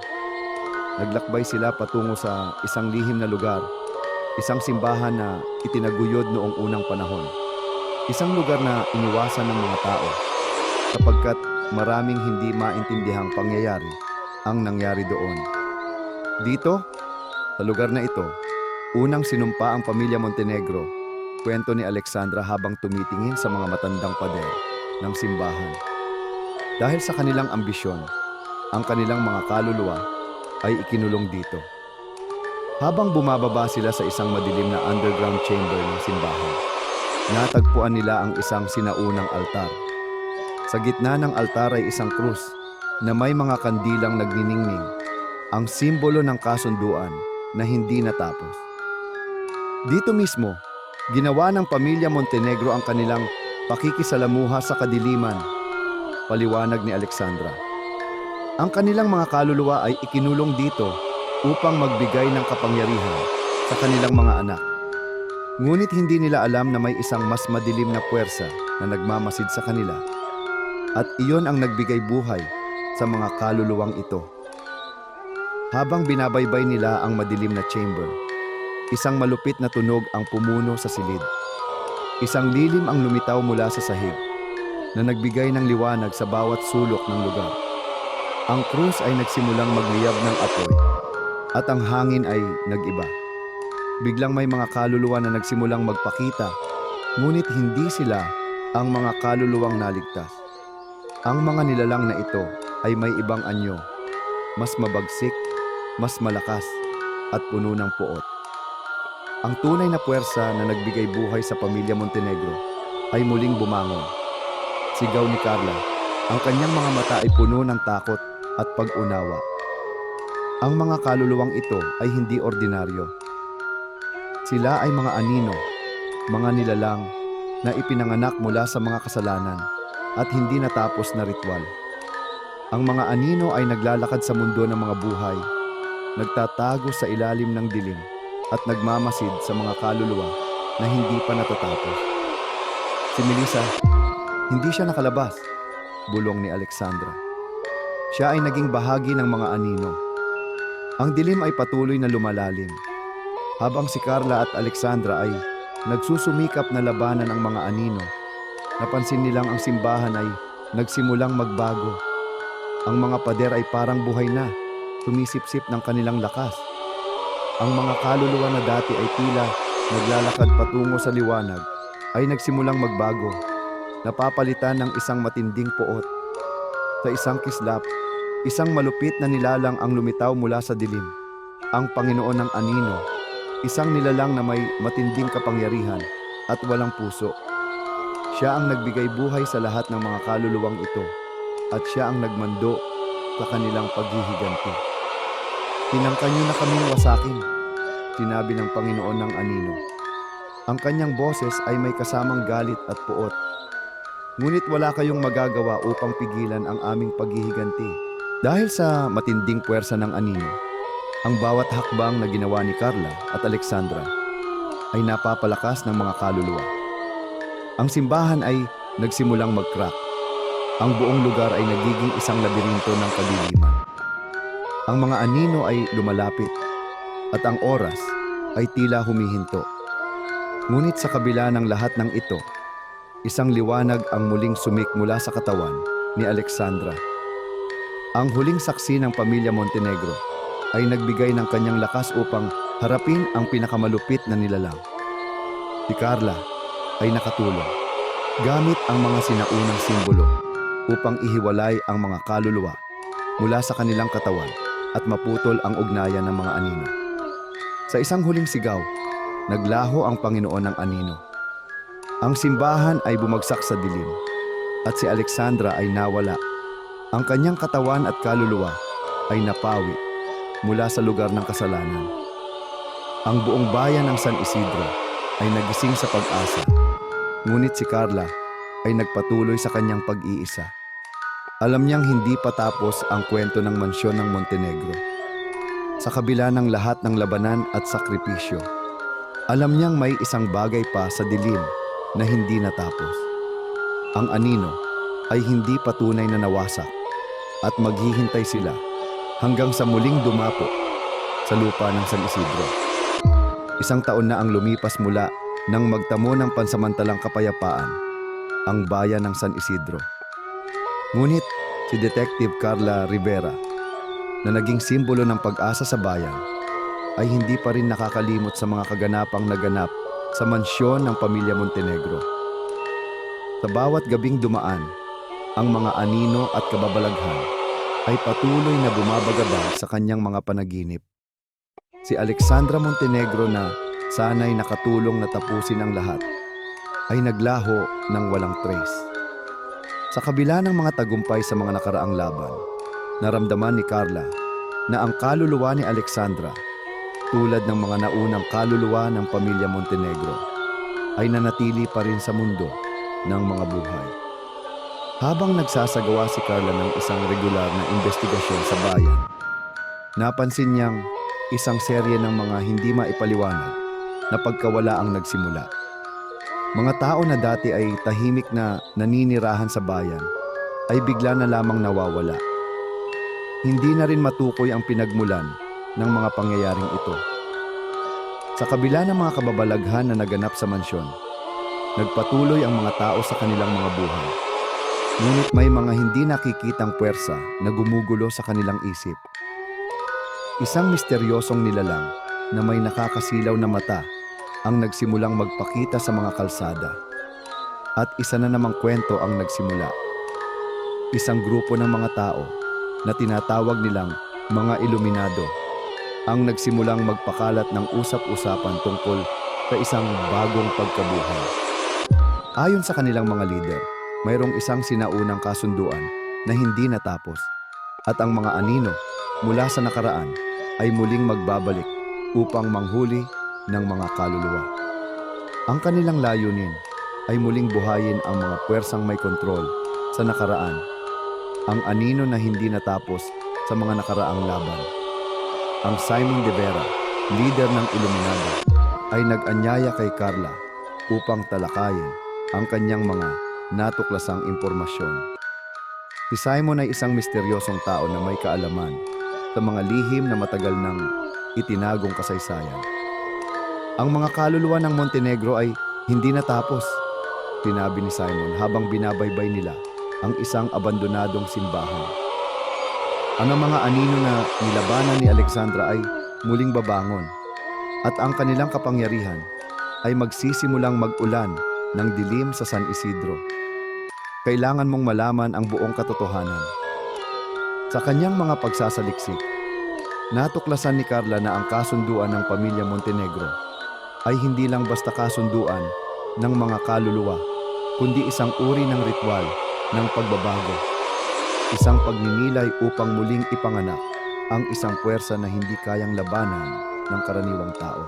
Naglakbay sila patungo sa isang lihim na lugar, isang simbahan na itinaguyod noong unang panahon. Isang lugar na iniwasan ng mga tao sapagkat maraming hindi maintindihang pangyayari ang nangyari doon. Dito, sa lugar na ito, unang sinumpa ang pamilya Montenegro, kwento ni Alexandra habang tumitingin sa mga matandang pader ng simbahan. Dahil sa kanilang ambisyon, ang kanilang mga kaluluwa ay ikinulong dito. Habang bumababa sila sa isang madilim na underground chamber ng simbahan, natagpuan nila ang isang sinaunang altar. Sa gitna ng altar ay isang krus na may mga kandilang nagniningning, ang simbolo ng kasunduan na hindi natapos. Dito mismo, ginawa ng pamilya Montenegro ang kanilang pakikisalamuha sa kadiliman, paliwanag ni Alexandra. Ang kanilang mga kaluluwa ay ikinulong dito upang magbigay ng kapangyarihan sa kanilang mga anak. Ngunit hindi nila alam na may isang mas madilim na puwersa na nagmamasid sa kanila. At iyon ang nagbigay buhay sa mga kaluluwang ito. Habang binabaybay nila ang madilim na chamber, isang malupit na tunog ang pumuno sa silid. Isang lilim ang lumitaw mula sa sahig na nagbigay ng liwanag sa bawat sulok ng lugar. Ang krus ay nagsimulang magliyab ng apoy at ang hangin ay nag-iba. Biglang may mga kaluluwa na nagsimulang magpakita, ngunit hindi sila ang mga kaluluwang naligtas. Ang mga nilalang na ito ay may ibang anyo, mas mabagsik, mas malakas, at puno ng puot. Ang tunay na puwersa na nagbigay buhay sa pamilya Montenegro ay muling bumangon. Sigaw ni Carla, ang kanyang mga mata ay puno ng takot at pag-unawa. Ang mga kaluluwang ito ay hindi ordinaryo. Sila ay mga anino, mga nilalang na ipinanganak mula sa mga kasalanan at hindi natapos na ritual. Ang mga anino ay naglalakad sa mundo ng mga buhay, nagtatago sa ilalim ng dilim at nagmamasid sa mga kaluluwa na hindi pa natatapos. Si Melissa, hindi siya nakalabas, bulong ni Alexandra. Siya ay naging bahagi ng mga anino. Ang dilim ay patuloy na lumalalim, habang si Carla at Alexandra ay nagsusumikap na labanan ang mga anino. Napansin nilang ang simbahan ay nagsimulang magbago. Ang mga pader ay parang buhay na, tumisipsip ng kanilang lakas. Ang mga kaluluwa na dati ay tila naglalakad patungo sa liwanag ay nagsimulang magbago, napapalitan ng isang matinding puot. Sa isang kislap, isang malupit na nilalang ang lumitaw mula sa dilim. Ang Panginoon ng Anino, isang nilalang na may matinding kapangyarihan at walang puso. Siya ang nagbigay buhay sa lahat ng mga kaluluwang ito at siya ang nagmando sa kanilang paghihiganti. "Tinangka niyo na kaming wasakin," sinabi ng Panginoon ng Anino. Ang kanyang boses ay may kasamang galit at puot. Ngunit wala kayong magagawa upang pigilan ang aming paghihiganti. Dahil sa matinding puwersa ng anino, ang bawat hakbang na ginawa ni Carla at Alexandra ay napapalakas ng mga kaluluwa. Ang simbahan ay nagsimulang mag-crack. Ang buong lugar ay nagiging isang labirinto ng kadiliman. Ang mga anino ay lumalapit at ang oras ay tila humihinto. Ngunit sa kabila ng lahat ng ito, isang liwanag ang muling mula sa katawan ni Alexandra. Ang huling saksi ng pamilya Montenegro ay nagbigay ng kanyang lakas upang harapin ang pinakamalupit na nilalang. Si Carla ay nakatulong gamit ang mga sinaunang simbolo upang ihiwalay ang mga kaluluwa mula sa kanilang katawan at maputol ang ugnayan ng mga anino. Sa isang huling sigaw, naglaho ang Panginoon ng anino. Ang simbahan ay bumagsak sa dilim at si Alexandra ay nawala. Ang kanyang katawan at kaluluwa ay napawi mula sa lugar ng kasalanan. Ang buong bayan ng San Isidro ay nagising sa pag-asa, ngunit si Carla ay nagpatuloy sa kanyang pag-iisa. Alam niyang hindi pa tapos ang kwento ng mansyon ng Montenegro. Sa kabila ng lahat ng labanan at sakripisyo, alam niyang may isang bagay pa sa dilim na hindi natapos. Ang anino ay hindi patunay na nawasak at maghihintay sila hanggang sa muling dumapo sa lupa ng San Isidro. Isang taon na ang lumipas mula nang magtamo ng pansamantalang kapayapaan ang bayan ng San Isidro. Ngunit si Detective Carla Rivera, na naging simbolo ng pag-asa sa bayan, ay hindi pa rin nakakalimot sa mga kaganapang naganap sa mansyon ng pamilya Montenegro. Sa bawat gabing dumaan, ang mga anino at kababalaghan ay patuloy na bumabagabag sa kanyang mga panaginip. Si Alexandra Montenegro na sana'y nakatulong na tapusin ang lahat, ay naglaho ng walang trace. Sa kabila ng mga tagumpay sa mga nakaraang laban, naramdaman ni Carla na ang kaluluwa ni Alexandra, tulad ng mga naunang kaluluwa ng pamilya Montenegro, ay nanatili pa rin sa mundo ng mga buhay. Habang nagsasagawa si Carla ng isang regular na investigasyon sa bayan, napansin niyang isang serye ng mga hindi maipaliwanag na pagkawala ang nagsimula. Mga tao na dati ay tahimik na naninirahan sa bayan ay bigla na lamang nawawala. Hindi na rin matukoy ang pinagmulan ng mga pangyayaring ito. Sa kabila ng mga kababalaghan na naganap sa mansyon, nagpatuloy ang mga tao sa kanilang mga buhay. Ngunit may mga hindi nakikitang puwersa na gumugulo sa kanilang isip. Isang misteryosong nilalang na may nakakasilaw na mata ang nagsimulang magpakita sa mga kalsada. At isa na namang kwento ang nagsimula. Isang grupo ng mga tao na tinatawag nilang mga Iluminado ang nagsimulang magpakalat ng usap-usapan tungkol sa isang bagong pagkabuhay. Ayon sa kanilang mga lider, mayroong isang sinaunang kasunduan na hindi natapos at ang mga anino mula sa nakaraan ay muling magbabalik upang manghuli ng mga kaluluwa. Ang kanilang layunin ay muling buhayin ang mga puwersang may kontrol sa nakaraan, ang anino na hindi natapos sa mga nakaraang laban. Ang Simon de Vera, leader ng Iluminado, ay nag-anyaya kay Carla upang talakayin ang kanyang mga natuklasang impormasyon. Si Simon ay isang misteryosong tao na may kaalaman sa mga lihim na matagal nang itinagong kasaysayan. Ang mga kaluluwa ng Montenegro ay hindi natapos, sinabi ni Simon habang binabaybay nila ang isang abandonadong simbahan. Ang mga anino na nilabanan ni Alexandra ay muling babangon at ang kanilang kapangyarihan ay magsisimulang mag-ulan ng dilim sa San Isidro. Kailangan mong malaman ang buong katotohanan. Sa kanyang mga pagsasaliksik, natuklasan ni Carla na ang kasunduan ng pamilya Montenegro ay hindi lang basta kasunduan ng mga kaluluwa, kundi isang uri ng ritual ng pagbabago. Isang pagninilay upang muling ipanganak ang isang puwersa na hindi kayang labanan ng karaniwang tao.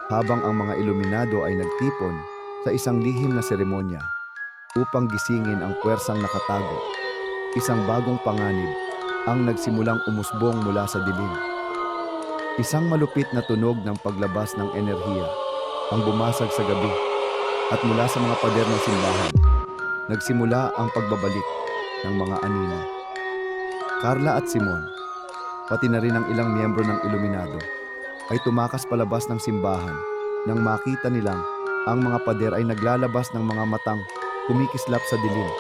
habang ang mga Iluminado ay nagtipon sa isang lihim na seremonya upang gisingin ang puwersang nakatago. Isang bagong panganib ang nagsimulang umusbong mula sa dilim. Isang malupit na tunog ng paglabas ng enerhiya ang bumasag sa gabi at mula sa mga pader ng simbahan, nagsimula ang pagbabalik ng mga anino. Carla at Simon, pati na rin ang ilang miyembro ng Iluminado, ay tumakas palabas ng simbahan nang makita nilang ang mga pader ay naglalabas ng mga matang kumikislap sa dilim,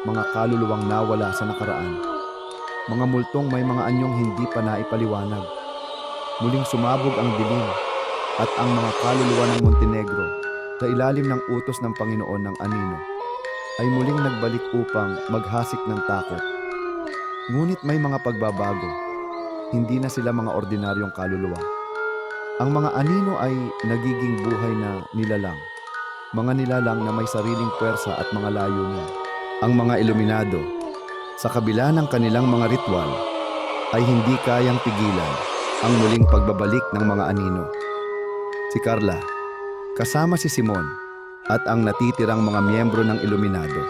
mga kaluluwang nawala sa nakaraan, mga multong may mga anyong hindi pa naipaliwanag. Muling sumabog ang dilim at ang mga kaluluwa ng Montenegro sa ilalim ng utos ng Panginoon ng Anino ay muling nagbalik upang maghasik ng takot. Ngunit may mga pagbabago. Hindi na sila mga ordinaryong kaluluwa. Ang mga anino ay nagiging buhay na nilalang. Mga nilalang na may sariling puwersa at mga layunin. Ang mga Iluminado, sa kabila ng kanilang mga ritual, ay hindi kayang pigilan ang muling pagbabalik ng mga anino. Si Carla, kasama si Simon, at ang natitirang mga miyembro ng Iluminado,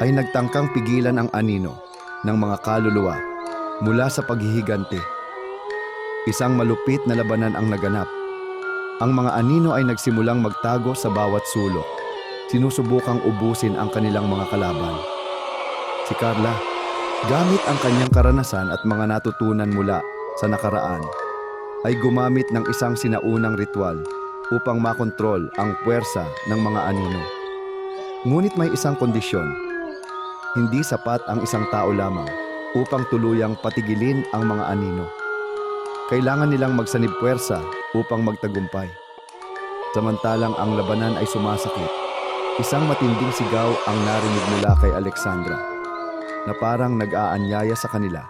ay nagtangkang pigilan ang anino ng mga kaluluwa mula sa paghihiganti. Isang malupit na labanan ang naganap. Ang mga anino ay nagsimulang magtago sa bawat sulok, sinusubukang ubusin ang kanilang mga kalaban. Si Carla, gamit ang kanyang karanasan at mga natutunan mula sa nakaraan, ay gumamit ng isang sinaunang ritual upang makontrol ang puwersa ng mga anino. Ngunit may isang kondisyon. Hindi sapat ang isang tao lamang upang tuluyang patigilin ang mga anino. Kailangan nilang magsanib puwersa upang magtagumpay. Samantalang ang labanan ay sumasakit, isang matinding sigaw ang narinig mula kay Alexandra na parang nag-aanyaya sa kanila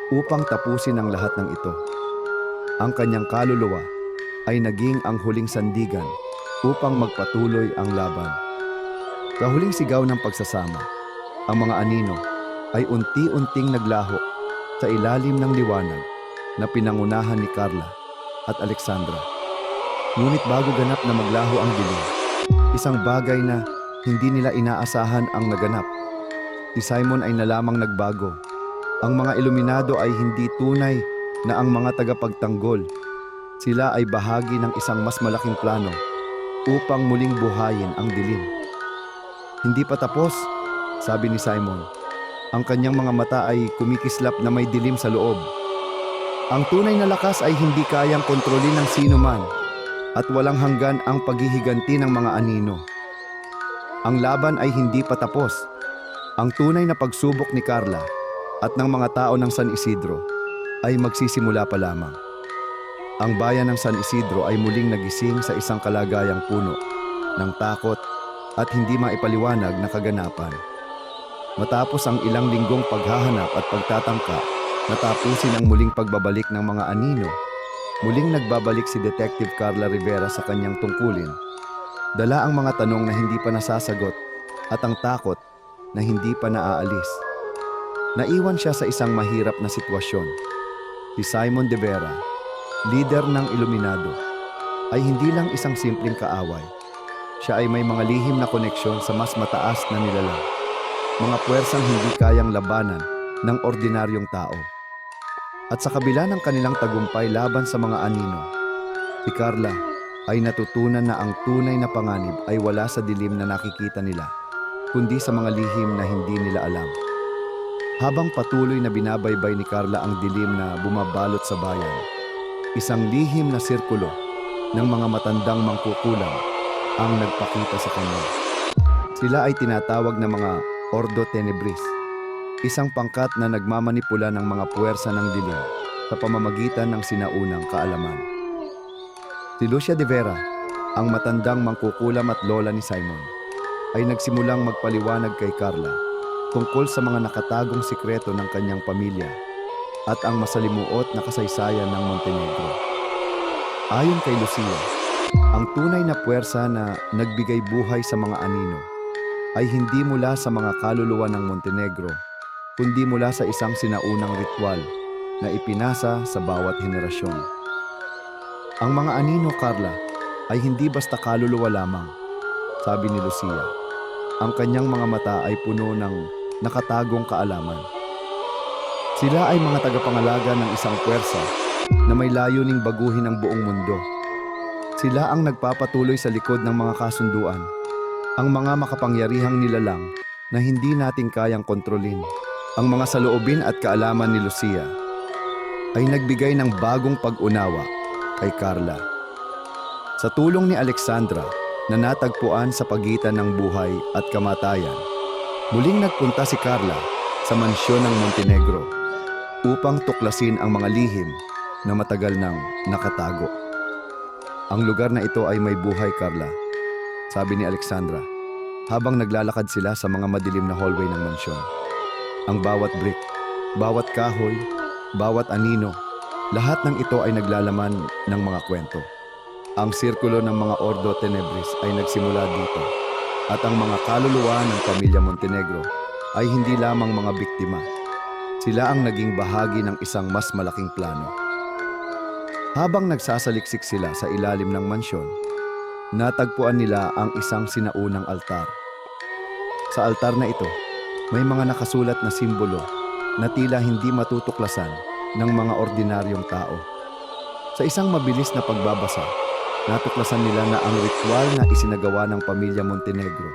upang tapusin ang lahat ng ito. Ang kanyang kaluluwa ay naging ang huling sandigan upang magpatuloy ang laban. Sa huling sigaw ng pagsasama, ang mga anino ay unti-unting naglaho sa ilalim ng liwanag na pinangunahan ni Carla at Alexandra. Ngunit bago ganap na maglaho ang dilim, isang bagay na hindi nila inaasahan ang naganap. Si Simon ay nalamang nagbago. Ang mga Iluminado ay hindi tunay na ang mga tagapagtanggol. Sila ay bahagi ng isang mas malaking plano upang muling buhayin ang dilim. Hindi pa tapos, sabi ni Simon. Ang kanyang mga mata ay kumikislap na may dilim sa loob. Ang tunay na lakas ay hindi kayang kontrolin ng sino man at walang hanggan ang paghihiganti ng mga anino. Ang laban ay hindi pa tapos. Ang tunay na pagsubok ni Carla at ng mga tao ng San Isidro ay magsisimula pa lamang. Ang bayan ng San Isidro ay muling nagising sa isang kalagayang puno ng takot at hindi maipaliwanag na kaganapan. Matapos ang ilang linggong paghahanap at pagtatangka, natapusin ang muling pagbabalik ng mga anino. Muling nagbabalik si Detective Carla Rivera sa kanyang tungkulin. Dala ang mga tanong na hindi pa nasasagot at ang takot na hindi pa naaalis. Naiwan siya sa isang mahirap na sitwasyon. Si Simon de Vera, leader ng Iluminado, ay hindi lang isang simpleng kaaway. Siya ay may mga lihim na koneksyon sa mas mataas na nilalang. Mga puwersang hindi kayang labanan ng ordinaryong tao. At sa kabila ng kanilang tagumpay laban sa mga anino, si Carla ay natutunan na ang tunay na panganib ay wala sa dilim na nakikita nila, kundi sa mga lihim na hindi nila alam. Habang patuloy na binabaybay ni Carla ang dilim na bumabalot sa bayan, isang lihim na sirkulo ng mga matandang mangkukulam ang nagpakita sa kanya. Sila ay tinatawag na mga Ordo Tenebris, isang pangkat na nagmamanipula ng mga puwersa ng dilim sa pamamagitan ng sinaunang kaalaman. Si Lucia de Vera, ang matandang mangkukulam at lola ni Simon, ay nagsimulang magpaliwanag kay Carla tungkol sa mga nakatagong sikreto ng kanyang pamilya at ang masalimuot na kasaysayan ng Montenegro. Ayon kay Lucia, ang tunay na puwersa na nagbigay buhay sa mga anino ay hindi mula sa mga kaluluwa ng Montenegro, kundi mula sa isang sinaunang ritual na ipinasa sa bawat henerasyon. Ang mga anino, Carla, ay hindi basta kaluluwa lamang, sabi ni Lucia. Ang kanyang mga mata ay puno ng nakatagong kaalaman. Sila ay mga tagapangalaga ng isang puwersa na may layuning baguhin ang buong mundo. Sila ang nagpapatuloy sa likod ng mga kasunduan, ang mga makapangyarihang nilalang na hindi natin kayang kontrolin. Ang mga saloobin at kaalaman ni Lucia ay nagbigay ng bagong pag-unawa kay Carla. Sa tulong ni Alexandra na natagpuan sa pagitan ng buhay at kamatayan, muling nagpunta si Carla sa mansyon ng Montenegro upang tuklasin ang mga lihim na matagal nang nakatago. Ang lugar na ito ay may buhay, Carla, sabi ni Alexandra, habang naglalakad sila sa mga madilim na hallway ng mansyon. Ang bawat brick, bawat kahoy, bawat anino, lahat ng ito ay naglalaman ng mga kwento. Ang sirkulo ng mga Ordo Tenebris ay nagsimula dito, at ang mga kaluluwa ng pamilya Montenegro ay hindi lamang mga biktima. Sila ang naging bahagi ng isang mas malaking plano. Habang nagsasaliksik sila sa ilalim ng mansyon, natagpuan nila ang isang sinaunang altar. Sa altar na ito, may mga nakasulat na simbolo na tila hindi matutuklasan ng mga ordinaryong tao. Sa isang mabilis na pagbabasa, natuklasan nila na ang ritual na isinagawa ng pamilya Montenegro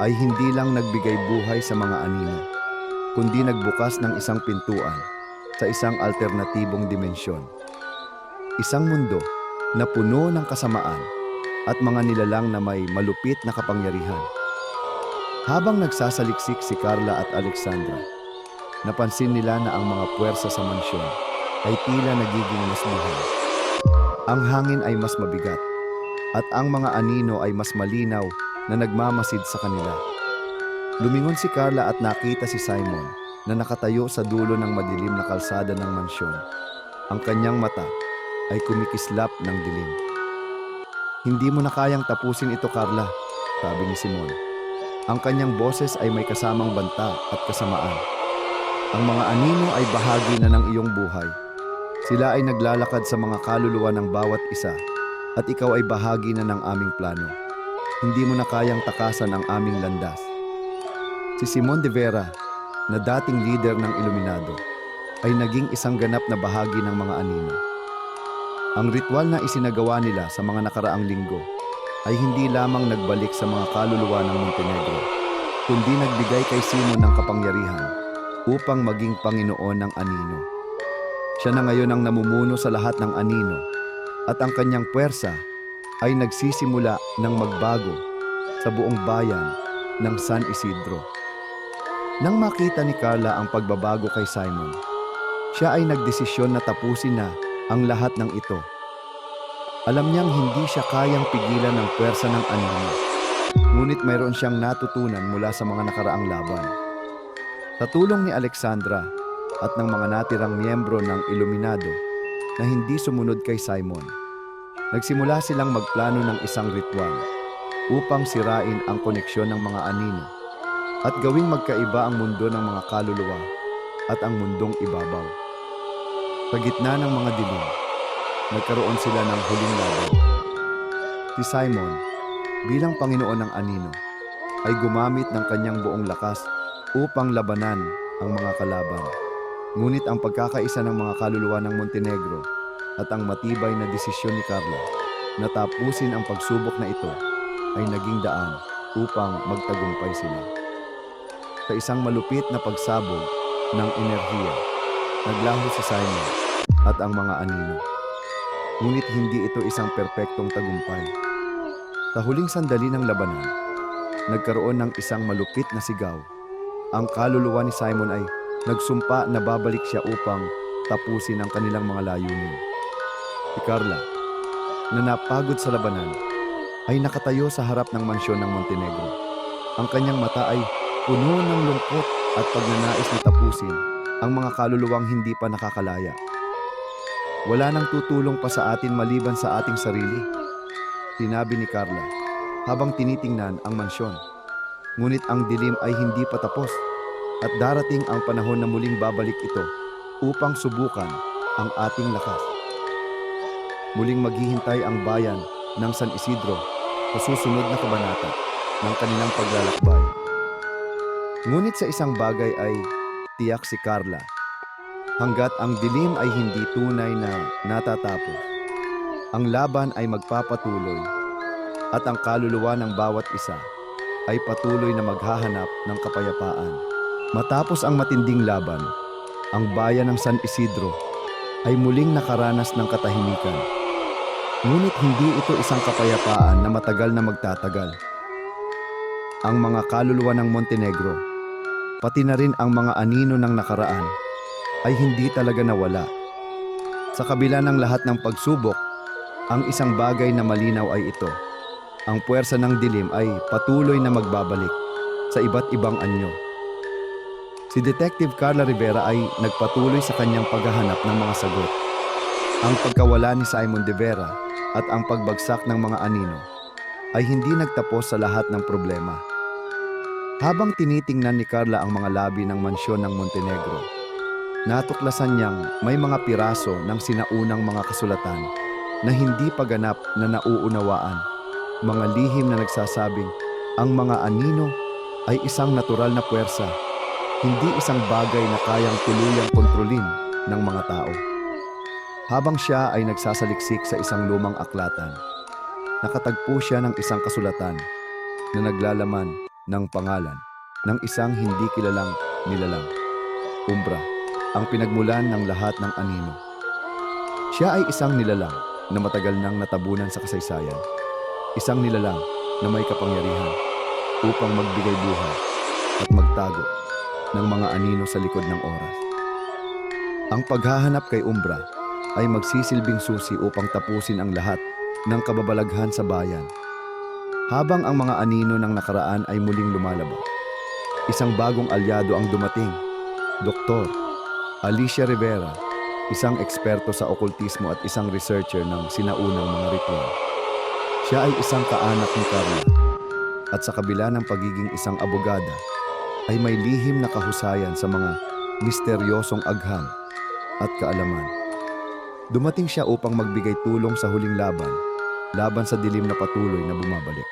ay hindi lang nagbigay buhay sa mga anino, kundi nagbukas ng isang pintuan sa isang alternatibong dimensyon. Isang mundo na puno ng kasamaan at mga nilalang na may malupit na kapangyarihan. Habang nagsasaliksik si Carla at Alexandra, napansin nila na ang mga puwersa sa mansyon ay tila nagiging mas buhay. Ang hangin ay mas mabigat at ang mga anino ay mas malinaw na nagmamasid sa kanila. Lumingon si Carla at nakita si Simon na nakatayo sa dulo ng madilim na kalsada ng mansyon. Ang kanyang mata ay kumikislap ng dilim. "Hindi mo na kayang tapusin ito, Carla," sabi ni Simon. Ang kanyang boses ay may kasamang banta at kasamaan. "Ang mga anino ay bahagi na ng iyong buhay. Sila ay naglalakad sa mga kaluluwa ng bawat isa at ikaw ay bahagi na ng aming plano. Hindi mo na kayang takasan ang aming landas." Si Simon de Vera, na dating leader ng Iluminado, ay naging isang ganap na bahagi ng mga anino. Ang ritual na isinagawa nila sa mga nakaraang linggo ay hindi lamang nagbalik sa mga kaluluwa ng Montenegro, kundi nagbigay kay Simon ng kapangyarihan upang maging Panginoon ng anino. Siya na ngayon ang namumuno sa lahat ng anino at ang kanyang puwersa ay nagsisimula ng magbago sa buong bayan ng San Isidro. Nang makita ni Carla ang pagbabago kay Simon, siya ay nagdesisyon na tapusin na ang lahat ng ito. Alam niyang hindi siya kayang pigilan ng puwersa ng anino, ngunit mayroon siyang natutunan mula sa mga nakaraang laban. Sa tulong ni Alexandra at ng mga natirang miyembro ng Iluminado na hindi sumunod kay Simon, nagsimula silang magplano ng isang ritual upang sirain ang koneksyon ng mga anino at gawing magkaiba ang mundo ng mga kaluluwa at ang mundong ibabaw. Sa gitna ng mga dilim, nagkaroon sila ng huling laban. Si Simon, bilang Panginoon ng anino, ay gumamit ng kanyang buong lakas upang labanan ang mga kalaban. Ngunit ang pagkakaisa ng mga kaluluwa ng Montenegro at ang matibay na desisyon ni Carla na tapusin ang pagsubok na ito ay naging daan upang magtagumpay sila. Sa isang malupit na pagsabog ng enerhiya, naglaho si Simon at ang mga anino. Ngunit hindi ito isang perpektong tagumpay. Sa huling sandali ng labanan, nagkaroon ng isang malupit na sigaw. Ang kaluluwa ni Simon ay nagsumpa na babalik siya upang tapusin ang kanilang mga layunin. Si Carla, na napagod sa labanan, ay nakatayo sa harap ng mansyon ng Montenegro. Ang kanyang mata ay puno ng lungkot at pagnanais na tapusin ang mga kaluluwang hindi pa nakakalaya. "Wala nang tutulong pa sa atin maliban sa ating sarili," sinabi ni Carla habang tinitingnan ang mansyon. Ngunit ang dilim ay hindi pa tapos at darating ang panahon na muling babalik ito upang subukan ang ating lakas. Muling maghihintay ang bayan ng San Isidro sa susunod na kabanata ng kanilang paglalakbay. Ngunit sa isang bagay ay tiyak si Carla, hanggat ang dilim ay hindi tunay na natatapos. Ang laban ay magpapatuloy at ang kaluluwa ng bawat isa ay patuloy na maghahanap ng kapayapaan. Matapos ang matinding laban, ang bayan ng San Isidro ay muling nakaranas ng katahimikan. Ngunit hindi ito isang kapayapaan na matagal na magtatagal. Ang mga kaluluwa ng Montenegro, pati na rin ang mga anino ng nakaraan, ay hindi talaga nawala. Sa kabila ng lahat ng pagsubok, ang isang bagay na malinaw ay ito. Ang puwersa ng dilim ay patuloy na magbabalik sa iba't ibang anyo. Si Detective Carla Rivera ay nagpatuloy sa kanyang paghahanap ng mga sagot. Ang pagkawala ni Simon de Vera at ang pagbagsak ng mga anino ay hindi nagtapos sa lahat ng problema. Habang tinitingnan ni Carla ang mga labi ng mansyon ng Montenegro, natuklasan niyang may mga piraso ng sinaunang mga kasulatan na hindi pa ganap na nauunawaan. Mga lihim na nagsasabing ang mga anino ay isang natural na puwersa, hindi isang bagay na kayang tuluyang kontrolin ng mga tao. Habang siya ay nagsasaliksik sa isang lumang aklatan, nakatagpo siya ng isang kasulatan na naglalaman ng pangalan ng isang hindi kilalang nilalang. Umbra, ang pinagmulan ng lahat ng anino. Siya ay isang nilalang na matagal nang natabunan sa kasaysayan. Isang nilalang na may kapangyarihan upang magbigay buhay at magtago ng mga anino sa likod ng oras. Ang paghahanap kay Umbra ay magsisilbing susi upang tapusin ang lahat ng kababalaghan sa bayan. Habang ang mga anino ng nakaraan ay muling lumalabas, isang bagong alyado ang dumating, Dr. Alicia Rivera, isang eksperto sa okultismo at isang researcher ng sinaunang mga ritual. Siya ay isang kaanak ni Carla at sa kabila ng pagiging isang abogada ay may lihim na kahusayan sa mga misteryosong agham at kaalaman. Dumating siya upang magbigay tulong sa huling laban sa dilim na patuloy na bumabalik.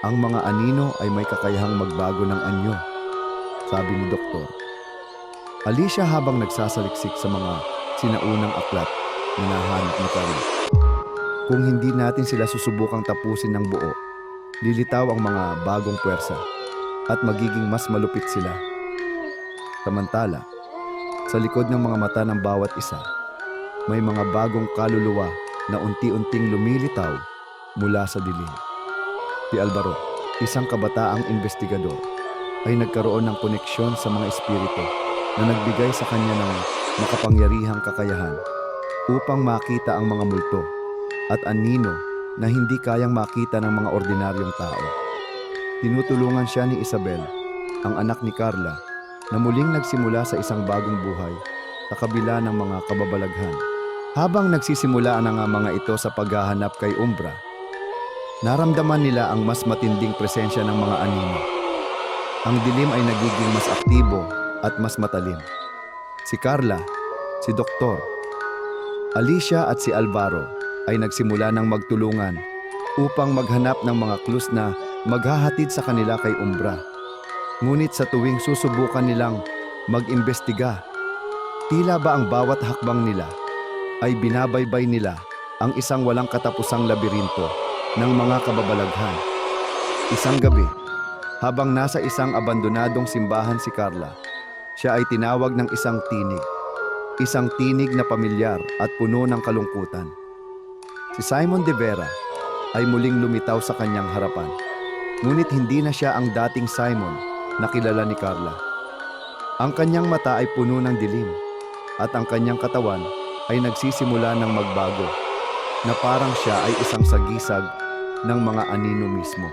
Ang mga anino ay may kakayahang magbago ng anyo, sabi ni Doktor Alicia habang nagsasaliksik sa mga sinaunang aklat na nahanap ni Carla. Kung hindi natin sila susubukang tapusin ng buo, lilitaw ang mga bagong puwersa at magiging mas malupit sila. Samantala, sa likod ng mga mata ng bawat isa, may mga bagong kaluluwa na unti-unting lumilitaw mula sa dilim. Si Alvaro, isang kabataang investigador, ay nagkaroon ng koneksyon sa mga espiritu na nagbigay sa kanya ng makapangyarihang kakayahan upang makita ang mga multo at anino na hindi kayang makita ng mga ordinaryong tao. Tinutulungan siya ni Isabel, ang anak ni Carla, na muling nagsimula sa isang bagong buhay sa kabila ng mga kababalaghan. Habang nagsisimula na nga mga ito sa paghahanap kay Umbra, naramdaman nila ang mas matinding presensya ng mga anino. Ang dilim ay nagiging mas aktibo at mas matalim. Si Carla, si Dr. Alicia at si Alvaro ay nagsimula ng magtulungan upang maghanap ng mga clues na maghahatid sa kanila kay Umbra. Ngunit sa tuwing susubukan nilang mag-imbestiga, tila ba ang bawat hakbang nila ay binabaybay nila ang isang walang katapusang labirinto ng mga kababalaghan. Isang gabi, habang nasa isang abandonadong simbahan si Carla, siya ay tinawag ng isang tinig na pamilyar at puno ng kalungkutan. Si Simon de Vera ay muling lumitaw sa kanyang harapan. Ngunit hindi na siya ang dating Simon na kilala ni Carla. Ang kanyang mata ay puno ng dilim at ang kanyang katawan ay nagsisimula ng magbago na parang siya ay isang sagisag ng mga anino mismo.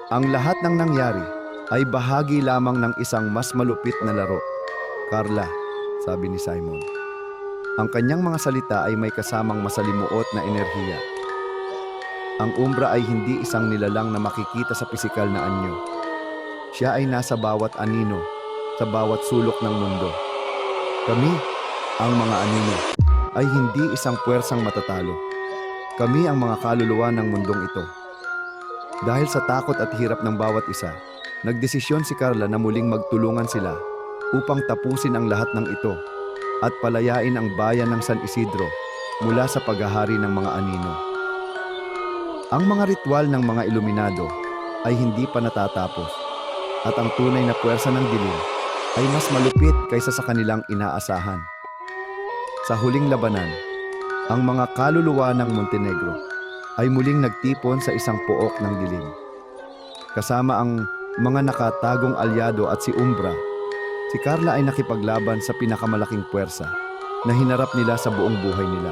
Ang lahat ng nangyari ay bahagi lamang ng isang mas malupit na laro. Carla, sabi ni Simon. Ang kanyang mga salita ay may kasamang masalimuot na enerhiya. Ang Umbra ay hindi isang nilalang na makikita sa pisikal na anyo. Siya ay nasa bawat anino, sa bawat sulok ng mundo. Kami, ang mga anino, ay hindi isang puwersang matatalo. Kami ang mga kaluluwa ng mundong ito. Dahil sa takot at hirap ng bawat isa, nagdesisyon si Carla na muling magtulungan sila upang tapusin ang lahat ng ito at palayain ang bayan ng San Isidro mula sa paghahari ng mga anino. Ang mga ritual ng mga Iluminado ay hindi pa natatapos at ang tunay na puwersa ng dilim ay mas malupit kaysa sa kanilang inaasahan. Sa huling labanan, ang mga kaluluwa ng Montenegro ay muling nagtipon sa isang pook ng dilim. Kasama ang mga nakatagong alyado at si Umbra, si Carla ay nakipaglaban sa pinakamalaking puwersa na hinarap nila sa buong buhay nila.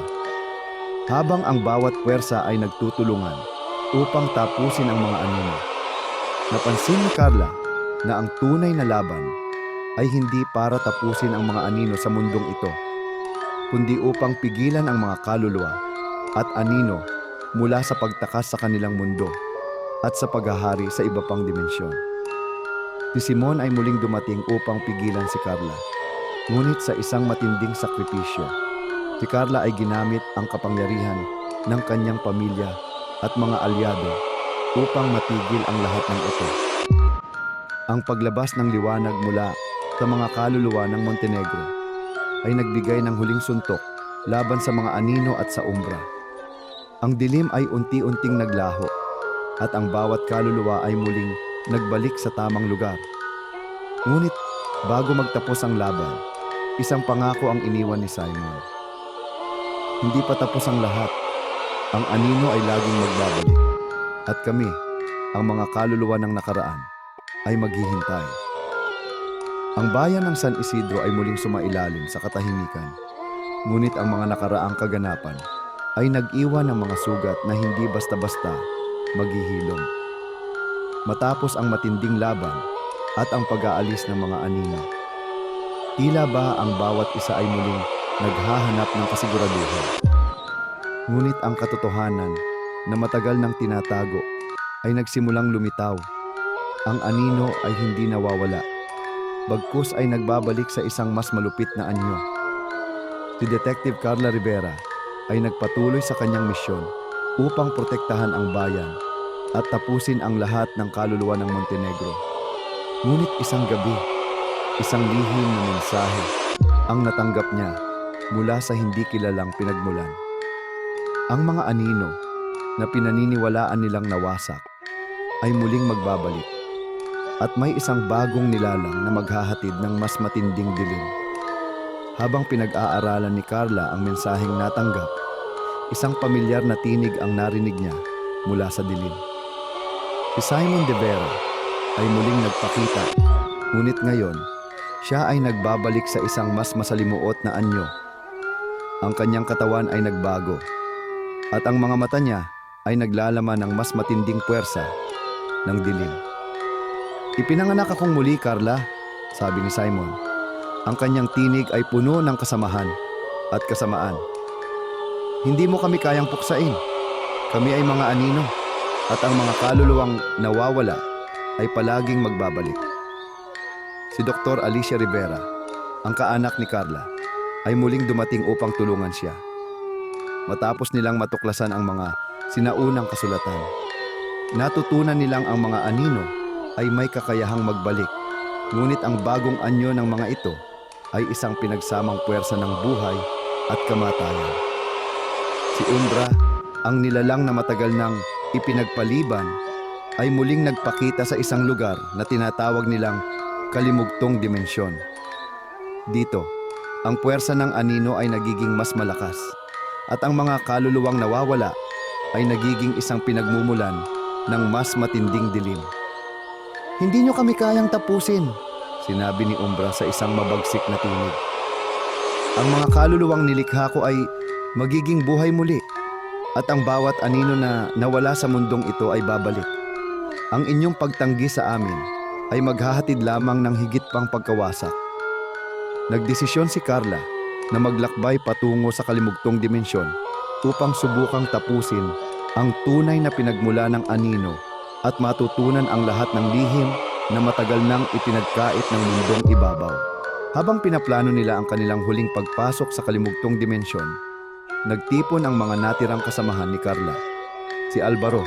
Habang ang bawat puwersa ay nagtutulungan upang tapusin ang mga anino, napansin ni Carla na ang tunay na laban ay hindi para tapusin ang mga anino sa mundong ito, kundi upang pigilan ang mga kaluluwa at anino mula sa pagtakas sa kanilang mundo at sa paghahari sa iba pang dimensyon. Si Simon ay muling dumating upang pigilan si Carla, ngunit sa isang matinding sakripisyo. Si Carla ay ginamit ang kapangyarihan ng kanyang pamilya at mga alyado upang matigil ang lahat ng ito. Ang paglabas ng liwanag mula sa mga kaluluwa ng Montenegro ay nagbigay ng huling suntok laban sa mga anino at sa Umbra. Ang dilim ay unti-unting naglaho at ang bawat kaluluwa ay muling nagbalik sa tamang lugar. Ngunit bago magtapos ang laban, isang pangako ang iniwan ni Simon. Hindi pa tapos ang lahat. Ang anino ay laging magbabalik at kami, ang mga kaluluwa ng nakaraan, ay maghihintay. Ang bayan ng San Isidro ay muling sumailalim sa katahimikan. Ngunit ang mga nakaraang kaganapan ay nag-iwan ng mga sugat na hindi basta-basta maghihilom. Matapos ang matinding laban at ang pag-aalis ng mga anino, tila ba ang bawat isa ay muling naghahanap ng kasiguraduhan. Ngunit ang katotohanan na matagal nang tinatago ay nagsimulang lumitaw. Ang anino ay hindi nawawala. Bagkus ay nagbabalik sa isang mas malupit na anyo. Si Detective Carla Rivera ay nagpatuloy sa kanyang misyon upang protektahan ang bayan at tapusin ang lahat ng kaluluwa ng Montenegro. Ngunit isang gabi, isang lihim na mensahe ang natanggap niya mula sa hindi kilalang pinagmulan. Ang mga anino na pinaniniwalaan nilang nawasak ay muling magbabalik. At may isang bagong nilalang na maghahatid ng mas matinding dilim. Habang pinag-aaralan ni Carla ang mensaheng natanggap, isang pamilyar na tinig ang narinig niya mula sa dilim. Si Simon de Vera ay muling nagpakita, ngunit ngayon, siya ay nagbabalik sa isang mas masalimuot na anyo. Ang kanyang katawan ay nagbago, at ang mga mata niya ay naglalaman ng mas matinding puwersa ng dilim. "Ipinanganak akong muli, Carla," sabi ni Simon. Ang kanyang tinig ay puno ng kasamahan at kasamaan. "Hindi mo kami kayang puksain. Kami ay mga anino at ang mga kaluluwang nawawala ay palaging magbabalik." Si Dr. Alicia Rivera, ang kaanak ni Carla, ay muling dumating upang tulungan siya. Matapos nilang matuklasan ang mga sinaunang kasulatan, natutunan nilang ang mga anino ay may kakayahang magbalik, ngunit ang bagong anyo ng mga ito ay isang pinagsamang puwersa ng buhay at kamatayan. Si Umbra, ang nilalang na matagal nang ipinagpaliban, ay muling nagpakita sa isang lugar na tinatawag nilang kalimugtong dimensyon. Dito, ang puwersa ng anino ay nagiging mas malakas at ang mga kaluluwang nawawala ay nagiging isang pinagmumulan ng mas matinding dilim. "Hindi nyo kami kayang tapusin," sinabi ni Umbra sa isang mabagsik na tinig. "Ang mga kaluluwang nilikha ko ay magiging buhay muli at ang bawat anino na nawala sa mundong ito ay babalik. Ang inyong pagtanggi sa amin ay maghahatid lamang ng higit pang pagkawasak." Nagdesisyon si Carla na maglakbay patungo sa kalimugtong dimensyon upang subukang tapusin ang tunay na pinagmula ng anino at matutunan ang lahat ng lihim na matagal nang ipinagkait ng mundong ibabaw. Habang pinaplano nila ang kanilang huling pagpasok sa kalimugtong dimensyon, Nagtipon ang mga natirang kasamahan ni Carla. Si Alvaro,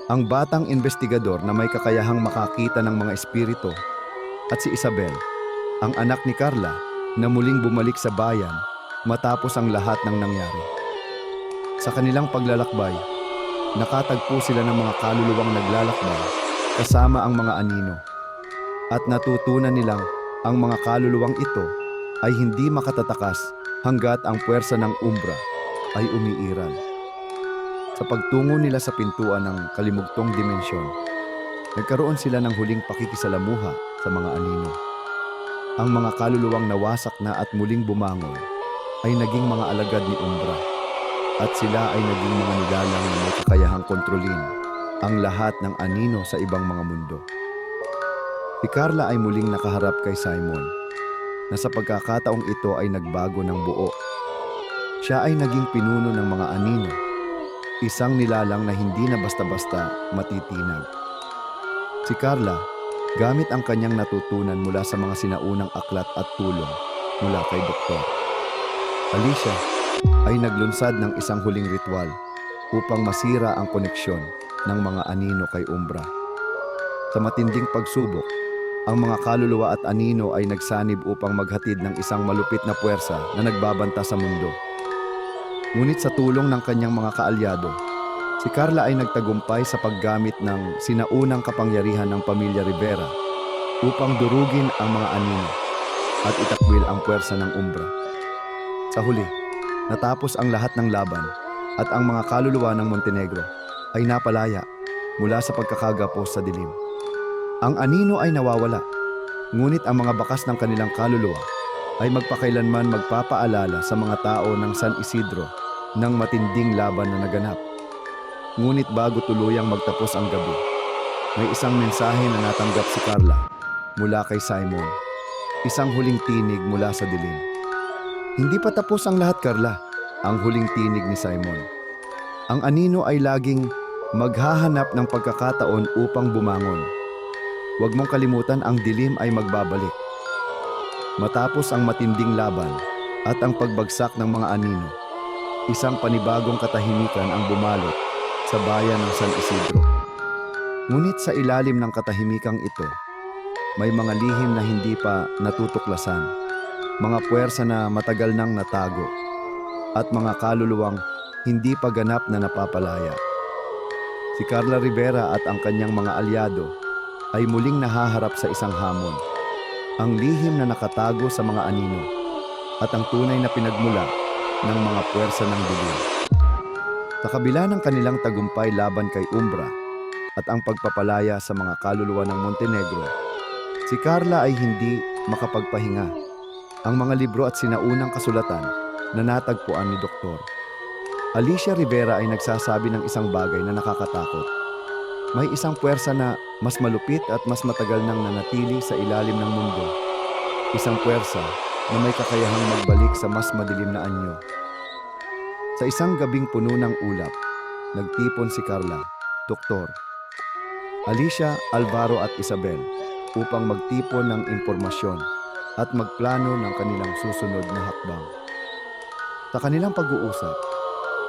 ang batang investigador na may kakayahang makakita ng mga espiritu, at si Isabel, ang anak ni Carla na muling bumalik sa bayan matapos ang lahat ng nangyari. Sa kanilang paglalakbay, nakatagpo sila ng mga kaluluwang naglalakbay kasama ang mga anino, at natutunan nilang ang mga kaluluwang ito ay hindi makatatakas hanggat ang puwersa ng umbra ay umiiral. Sa pagtungo nila sa pintuan ng kalimugtong dimensyon, nagkaroon sila ng huling pakikisalamuha sa mga anino. Ang mga kaluluwang nawasak na at muling bumangon ay naging mga alagad ni Umbra, at sila ay naging mga nilalang na may kakayahang kontrolin ang lahat ng anino sa ibang mga mundo. Si Carla ay muling nakaharap kay Simon, na sa pagkakataong ito ay nagbago ng buo. Siya ay naging pinuno ng mga anino, isang nilalang na hindi na basta-basta matitinag. Si Carla, gamit ang kanyang natutunan mula sa mga sinaunang aklat at tulong mula kay Doktor Alicia, ay naglunsad ng isang huling ritual upang masira ang koneksyon ng mga anino kay Umbra. Sa matinding pagsubok, ang mga kaluluwa at anino ay nagsanib upang maghatid ng isang malupit na puwersa na nagbabanta sa mundo. Ngunit sa tulong ng kanyang mga kaalyado, si Carla ay nagtagumpay sa paggamit ng sinaunang kapangyarihan ng pamilya Rivera upang durugin ang mga anino at itakwil ang puwersa ng Umbra. Sa huli, natapos ang lahat ng laban at ang mga kaluluwa ng Montenegro ay napalaya mula sa pagkakagapos sa dilim. Ang anino ay nawawala, ngunit ang mga bakas ng kanilang kaluluwa ay magpakailanman magpapaalala sa mga tao ng San Isidro ng matinding laban na naganap. Ngunit bago tuluyang magtapos ang gabi, may isang mensahe na natanggap si Carla mula kay Simon, isang huling tinig mula sa dilim. Hindi pa tapos ang lahat, Carla, ang huling tinig ni Simon. Ang anino ay laging maghahanap ng pagkakataon upang bumangon. Huwag mong kalimutan, ang dilim ay magbabalik. Matapos ang matinding laban at ang pagbagsak ng mga anino, isang panibagong katahimikan ang bumalot sa bayan ng San Isidro. Ngunit sa ilalim ng katahimikang ito, may mga lihim na hindi pa natutuklasan, mga puwersa na matagal nang natago, at mga kaluluwang hindi pa ganap na napapalaya. Si Carla Rivera at ang kanyang mga alyado ay muling nahaharap sa isang hamon, ang lihim na nakatago sa mga anino at ang tunay na pinagmula ng mga puwersa ng dilim. Sa kabila ng kanilang tagumpay laban kay Umbra at ang pagpapalaya sa mga kaluluwa ng Montenegro, si Carla ay hindi makapagpahinga. Ang mga libro at sinaunang kasulatan na natagpuan ni Dr. Alicia Rivera ay nagsasabi ng isang bagay na nakakatakot. May isang puwersa na mas malupit at mas matagal nang nanatili sa ilalim ng mundo. Isang puwersa na may kakayahang magbalik sa mas madilim na anyo. Sa isang gabing puno ng ulap, nagtipon si Carla, Dr. Alicia, Alvaro at Isabel upang magtipon ng impormasyon at magplano ng kanilang susunod na hakbang. Sa kanilang pag-uusap,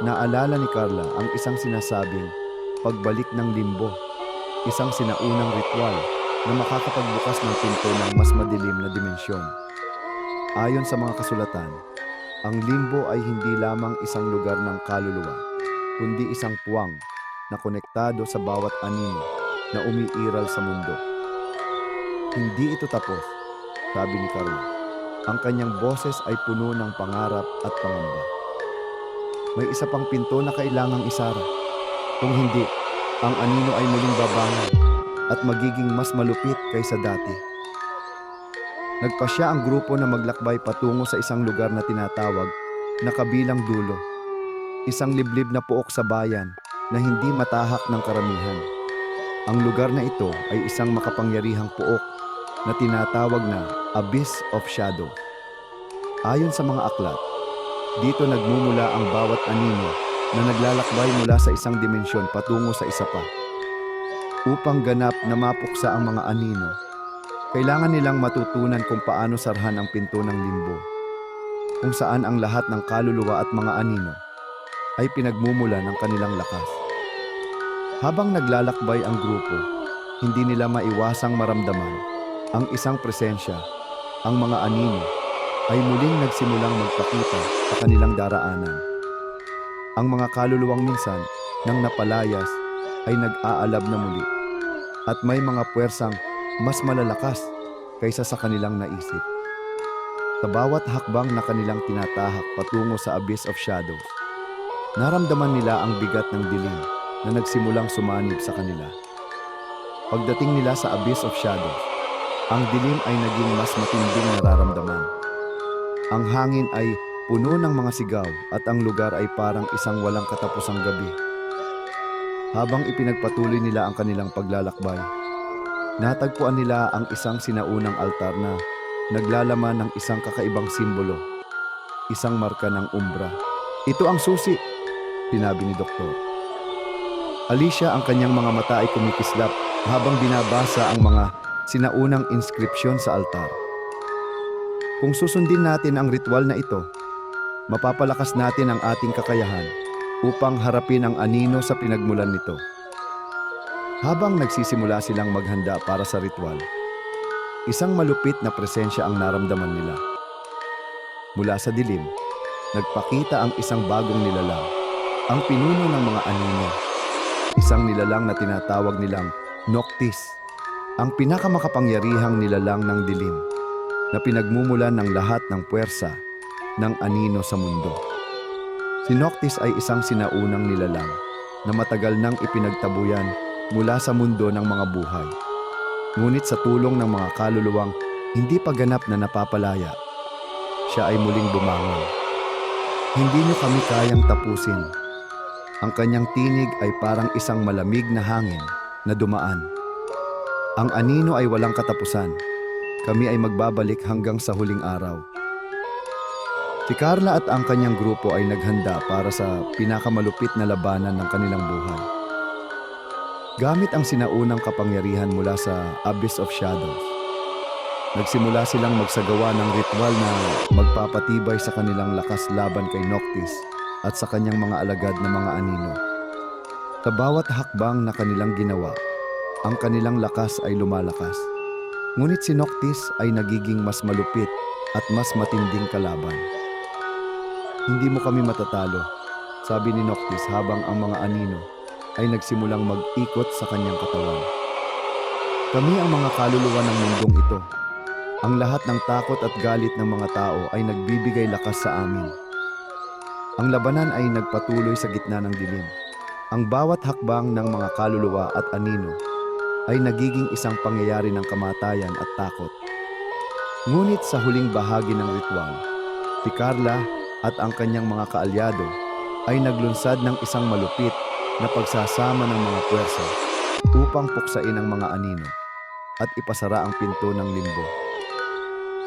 naalala ni Carla ang isang sinasabing pagbalik ng limbo, isang sinaunang ritual na makakapagbukas ng pinto ng mas madilim na dimensyon. Ayon sa mga kasulatan, ang limbo ay hindi lamang isang lugar ng kaluluwa, kundi isang puwang na konektado sa bawat anino na umiiral sa mundo. Hindi ito tapos, sabi ni Carla. Ang kanyang boses ay puno ng pangarap at pangamba. May isa pang pinto na kailangang isara. Kung hindi, ang anino ay muling babangon at magiging mas malupit kaysa dati. Nagpasya ang grupo na maglakbay patungo sa isang lugar na tinatawag na Kabilang Dulo. Isang liblib na pook sa bayan na hindi matahak ng karamihan. Ang lugar na ito ay isang makapangyarihang pook na tinatawag na Abyss of Shadow. Ayon sa mga aklat, dito nagmumula ang bawat anino na naglalakbay mula sa isang dimensyon patungo sa isa pa. Upang ganap na mapuksa ang mga anino, kailangan nilang matutunan kung paano sarhan ang pinto ng limbo, kung saan ang lahat ng kaluluwa at mga anino ay pinagmumula ng kanilang lakas. Habang naglalakbay ang grupo, hindi nila maiwasang maramdaman ang isang presensya. Ang mga anino ay muling nagsimulang magpakita sa kanilang daraanan. Ang mga kaluluwang minsan nang napalayas ay nag-aalab na muli at may mga puwersang mas malalakas kaysa sa kanilang naisip. Sa bawat hakbang na kanilang tinatahak patungo sa Abyss of Shadows, naramdaman nila ang bigat ng dilim na nagsimulang sumanib sa kanila. Pagdating nila sa Abyss of Shadows, ang dilim ay naging mas matinding nararamdaman. Ang hangin ay puno ng mga sigaw at ang lugar ay parang isang walang katapusang gabi. Habang ipinagpatuloy nila ang kanilang paglalakbay, natagpuan nila ang isang sinaunang altar na naglalaman ng isang kakaibang simbolo, isang marka ng umbra. Ito ang susi, sinabi ni Doktor. Alicia, ang kanyang mga mata ay kumikislap habang binabasa ang mga sinaunang inskripsyon sa altar. Kung susundin natin ang ritual na ito, mapapalakas natin ang ating kakayahan upang harapin ang anino sa pinagmulan nito. Habang nagsisimula silang maghanda para sa ritual, isang malupit na presensya ang naramdaman nila. Mula sa dilim, nagpakita ang isang bagong nilalang, ang pinuno ng mga anino. Isang nilalang na tinatawag nilang Noctis, ang pinakamakapangyarihang nilalang ng dilim, na pinagmumulan ng lahat ng puwersa ng anino sa mundo. Si Noctis ay isang sinaunang nilalang na matagal nang ipinagtabuyan mula sa mundo ng mga buhay. Ngunit sa tulong ng mga kaluluwang hindi pa ganap na napapalaya, siya ay muling bumangon. Hindi niyo kami kayang tapusin. Ang kanyang tinig ay parang isang malamig na hangin na dumaan. Ang anino ay walang katapusan. Kami ay magbabalik hanggang sa huling araw. Si Carla at ang kanyang grupo ay naghanda para sa pinakamalupit na labanan ng kanilang buhay. Gamit ang sinaunang kapangyarihan mula sa Abyss of Shadows, nagsimula silang magsagawa ng ritual na magpapatibay sa kanilang lakas laban kay Noctis at sa kanyang mga alagad na mga anino. Sa bawat hakbang na kanilang ginawa, ang kanilang lakas ay lumalakas. Ngunit si Noctis ay nagiging mas malupit at mas matinding kalaban. Hindi mo kami matatalo, sabi ni Noctis habang ang mga anino ay nagsimulang mag-ikot sa kanyang katawan. Kami ang mga kaluluwa ng mundong ito. Ang lahat ng takot at galit ng mga tao ay nagbibigay lakas sa amin. Ang labanan ay nagpatuloy sa gitna ng dilim. Ang bawat hakbang ng mga kaluluwa at anino ay nagiging isang pangyayari ng kamatayan at takot. Ngunit sa huling bahagi ng ritual, si Carla at ang kanyang mga kaalyado ay naglunsad ng isang malupit na pagsasama ng mga puwersa upang puksain ang mga anino at ipasara ang pinto ng limbo.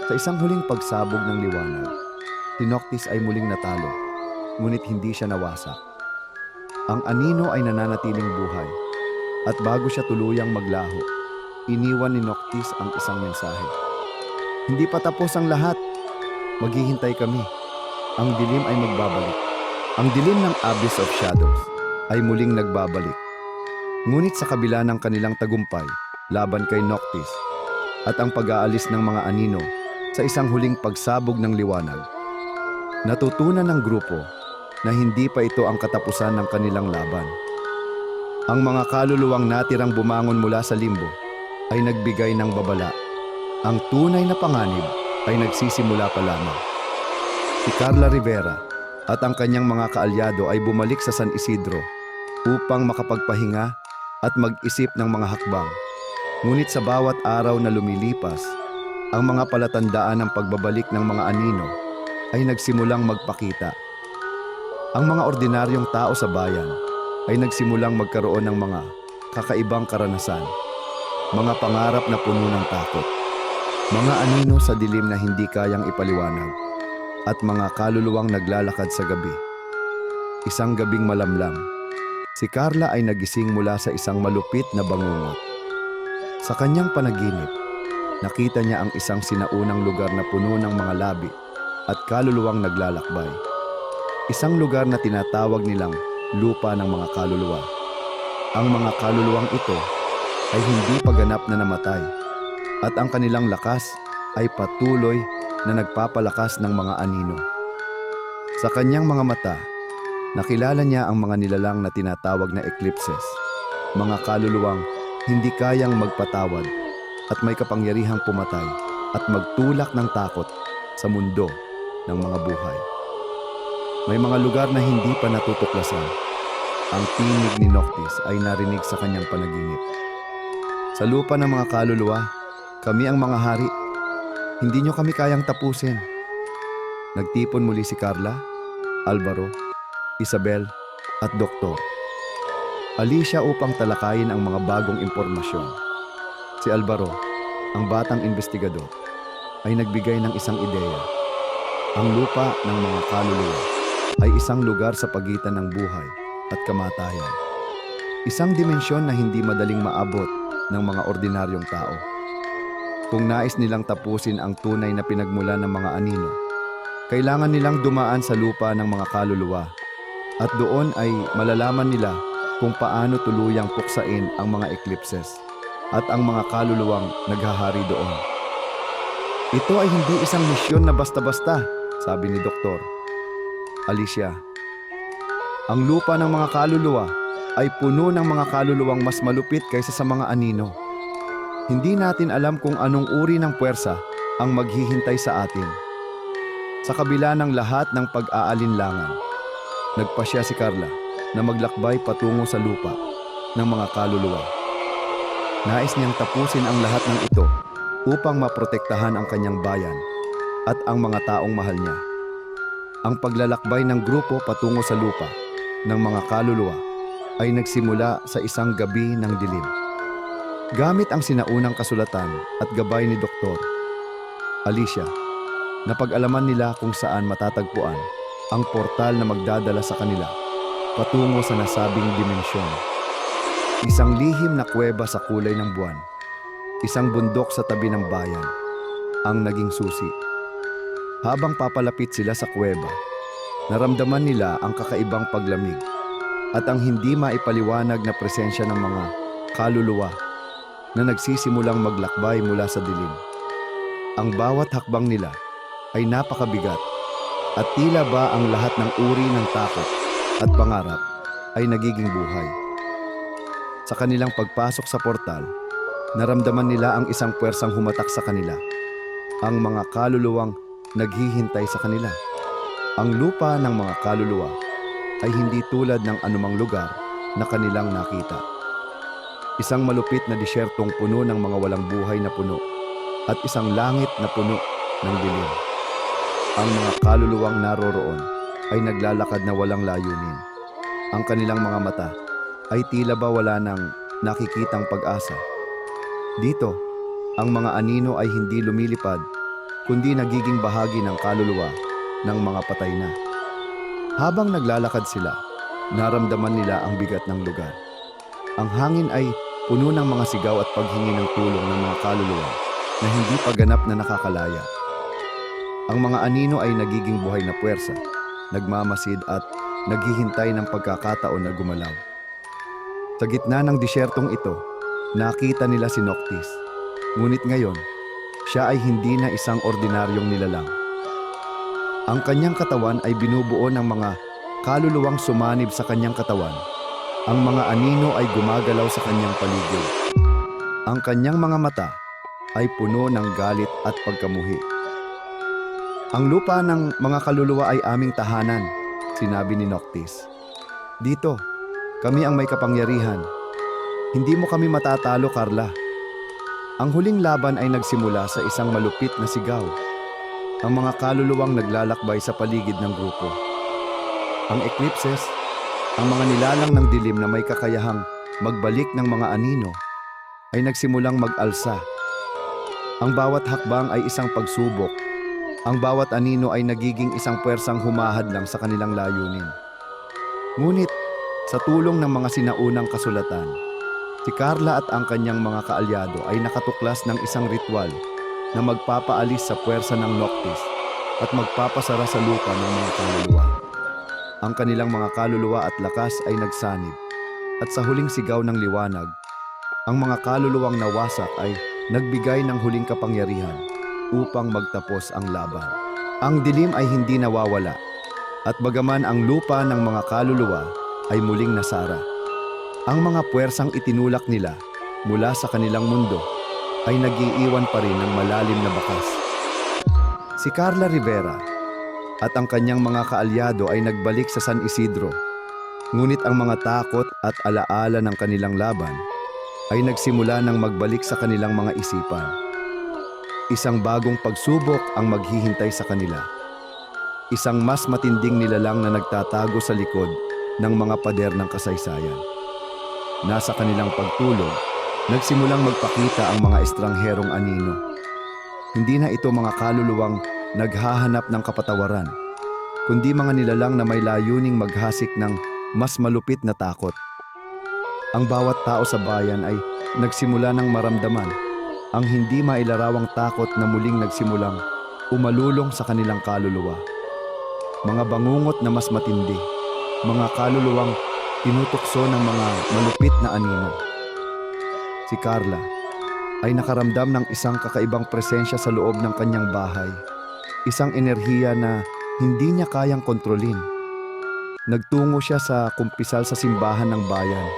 Sa isang huling pagsabog ng liwanag, si Noctis ay muling natalo, ngunit hindi siya nawasak. Ang anino ay nananatiling buhay, at bago siya tuluyang maglaho, iniwan ni Noctis ang isang mensahe. Hindi pa tapos ang lahat. Maghihintay kami. Ang dilim ay magbabalik. Ang dilim ng Abyss of Shadows ay muling nagbabalik. Ngunit sa kabila ng kanilang tagumpay laban kay Noctis at ang pag-aalis ng mga anino sa isang huling pagsabog ng liwanag, natutunan ng grupo na hindi pa ito ang katapusan ng kanilang laban. Ang mga kaluluwang natirang bumangon mula sa limbo ay nagbigay ng babala. Ang tunay na panganib ay nagsisimula pa lamang. Si Carla Rivera at ang kanyang mga kaalyado ay bumalik sa San Isidro upang makapagpahinga at mag-isip ng mga hakbang. Ngunit sa bawat araw na lumilipas, ang mga palatandaan ng pagbabalik ng mga anino ay nagsimulang magpakita. Ang mga ordinaryong tao sa bayan ay nagsimulang magkaroon ng mga kakaibang karanasan, mga pangarap na puno ng takot, mga anino sa dilim na hindi kayang ipaliwanag, at mga kaluluwang naglalakad sa gabi. Isang gabing malamlam, si Carla ay nagising mula sa isang malupit na bangungot. Sa kanyang panaginip, nakita niya ang isang sinaunang lugar na puno ng mga labi at kaluluwang naglalakbay. isang lugar na tinatawag nilang lupa ng mga kaluluwa. Ang mga kaluluwang ito ay hindi pa ganap na namatay at ang kanilang lakas ay patuloy na nagpapalakas ng mga anino. Sa kanyang mga mata, nakilala niya ang mga nilalang na tinatawag na eclipses, mga kaluluwang hindi kayang magpatawad at may kapangyarihang pumatay at magtulak ng takot sa mundo ng mga buhay. May mga lugar na hindi pa natutuklasan. Ang tinig ni Noctis ay narinig sa kanyang panaginip. Sa lupa ng mga kaluluwa, kami ang mga hari. Hindi nyo kami kayang tapusin. Nagtipon muli si Carla, Alvaro, Isabel at Doktor. Alicia upang talakayin ang mga bagong impormasyon. Si Alvaro, ang batang investigador, ay nagbigay ng isang ideya. Ang lupa ng mga kaluluwa ay isang lugar sa pagitan ng buhay at kamatayan. Isang dimensyon na hindi madaling maabot ng mga ordinaryong tao. Kung nais nilang tapusin ang tunay na pinagmulan ng mga anino, kailangan nilang dumaan sa lupa ng mga kaluluwa at doon ay malalaman nila kung paano tuluyang puksain ang mga eclipses at ang mga kaluluwang naghahari doon. Ito ay hindi isang misyon na basta-basta, sabi ni Doktor. Alicia, ang lupa ng mga kaluluwa ay puno ng mga kaluluwang mas malupit kaysa sa mga anino. Hindi natin alam kung anong uri ng puwersa ang maghihintay sa atin. Sa kabila ng lahat ng pag-aalinlangan, nagpasya si Carla na maglakbay patungo sa lupa ng mga kaluluwa. Nais niyang tapusin ang lahat ng ito upang maprotektahan ang kanyang bayan at ang mga taong mahal niya. Ang paglalakbay ng grupo patungo sa lupa ng mga kaluluwa ay nagsimula sa isang gabi ng dilim. Gamit ang sinaunang kasulatan at gabay ni Doktor Alicia, napag-alaman nila kung saan matatagpuan ang portal na magdadala sa kanila patungo sa nasabing dimensyon. Isang lihim na kuweba sa kulay ng buwan, isang bundok sa tabi ng bayan, ang naging susi. Habang papalapit sila sa kuweba, naramdaman nila ang kakaibang paglamig at ang hindi maipaliwanag na presensya ng mga kaluluwa na nagsisimulang maglakbay mula sa dilim. Ang bawat hakbang nila ay napakabigat at tila ba ang lahat ng uri ng takot at pangarap ay nagiging buhay. Sa kanilang pagpasok sa portal, naramdaman nila ang isang puwersang humatak sa kanila. Ang mga kaluluwang naghihintay sa kanila. Ang lupa ng mga kaluluwa ay hindi tulad ng anumang lugar na kanilang nakita. Isang malupit na disyertong puno ng mga walang buhay na puno at isang langit na puno ng dilim. Ang mga kaluluwang naroroon ay naglalakad na walang layunin. Ang kanilang mga mata ay tila ba wala nang nakikitang pag-asa. Dito, ang mga anino ay hindi lumilipad, kundi nagiging bahagi ng kaluluwa ng mga patay na. Habang naglalakad sila, naramdaman nila ang bigat ng lugar. Ang hangin ay puno ng mga sigaw at paghingi ng tulong ng mga kaluluwa na hindi pa ganap na nakakalaya. Ang mga anino ay nagiging buhay na puwersa, nagmamasid at naghihintay ng pagkakataon na gumalaw. Sa gitna ng disyertong ito, nakita nila si Noctis. Ngunit ngayon, siya ay hindi na isang ordinaryong nilalang. Ang kanyang katawan ay binubuo ng mga kaluluwang sumanib sa kanyang katawan. Ang mga anino ay gumagalaw sa kanyang paligid. Ang kanyang mga mata ay puno ng galit at pagkamuhi. Ang lupa ng mga kaluluwa ay aming tahanan, sinabi ni Noctis. Dito, kami ang may kapangyarihan. Hindi mo kami matatalo, Carla. Ang huling laban ay nagsimula sa isang malupit na sigaw. Ang mga kaluluwang naglalakbay sa paligid ng grupo. Ang eclipses, ang mga nilalang ng dilim na may kakayahang magbalik ng mga anino, ay nagsimulang mag-alsa. Ang bawat hakbang ay isang pagsubok. Ang bawat anino ay nagiging isang puwersang humahadlang sa kanilang layunin. Ngunit, sa tulong ng mga sinaunang kasulatan, si Carla at ang kanyang mga kaalyado ay nakatuklas ng isang ritual na magpapaalis sa puwersa ng Noctis at magpapasara sa lupa ng mga kaluluwa. Ang kanilang mga kaluluwa at lakas ay nagsanib. At sa huling sigaw ng liwanag, ang mga kaluluwang nawasak ay nagbigay ng huling kapangyarihan upang magtapos ang laban. Ang dilim ay hindi nawawala, at bagaman ang lupa ng mga kaluluwa ay muling nasara. Ang mga puwersang itinulak nila mula sa kanilang mundo ay nag-iiwan pa rin ng malalim na bakas. Si Carla Rivera at ang kanyang mga kaalyado ay nagbalik sa San Isidro. Ngunit ang mga takot at alaala ng kanilang laban ay nagsimula ng magbalik sa kanilang mga isipan. Isang bagong pagsubok ang maghihintay sa kanila. Isang mas matinding nilalang na nagtatago sa likod ng mga pader ng kasaysayan. Nasa kanilang pagtulog, nagsimulang magpakita ang mga estrangherong anino. Hindi na ito mga kaluluwang naghahanap ng kapatawaran, kundi mga nilalang na may layuning maghasik ng mas malupit na takot. Ang bawat tao sa bayan ay nagsimula ng maramdaman ang hindi mailarawang takot na muling nagsimulang umalulong sa kanilang kaluluwa. Mga bangungot na mas matindi, mga kaluluwang tinutukso ng mga malupit na anino. Si Carla ay nakaramdam ng isang kakaibang presensya sa loob ng kanyang bahay. Isang enerhiya na hindi niya kayang kontrolin. Nagtungo siya sa kumpisal sa simbahan ng bayan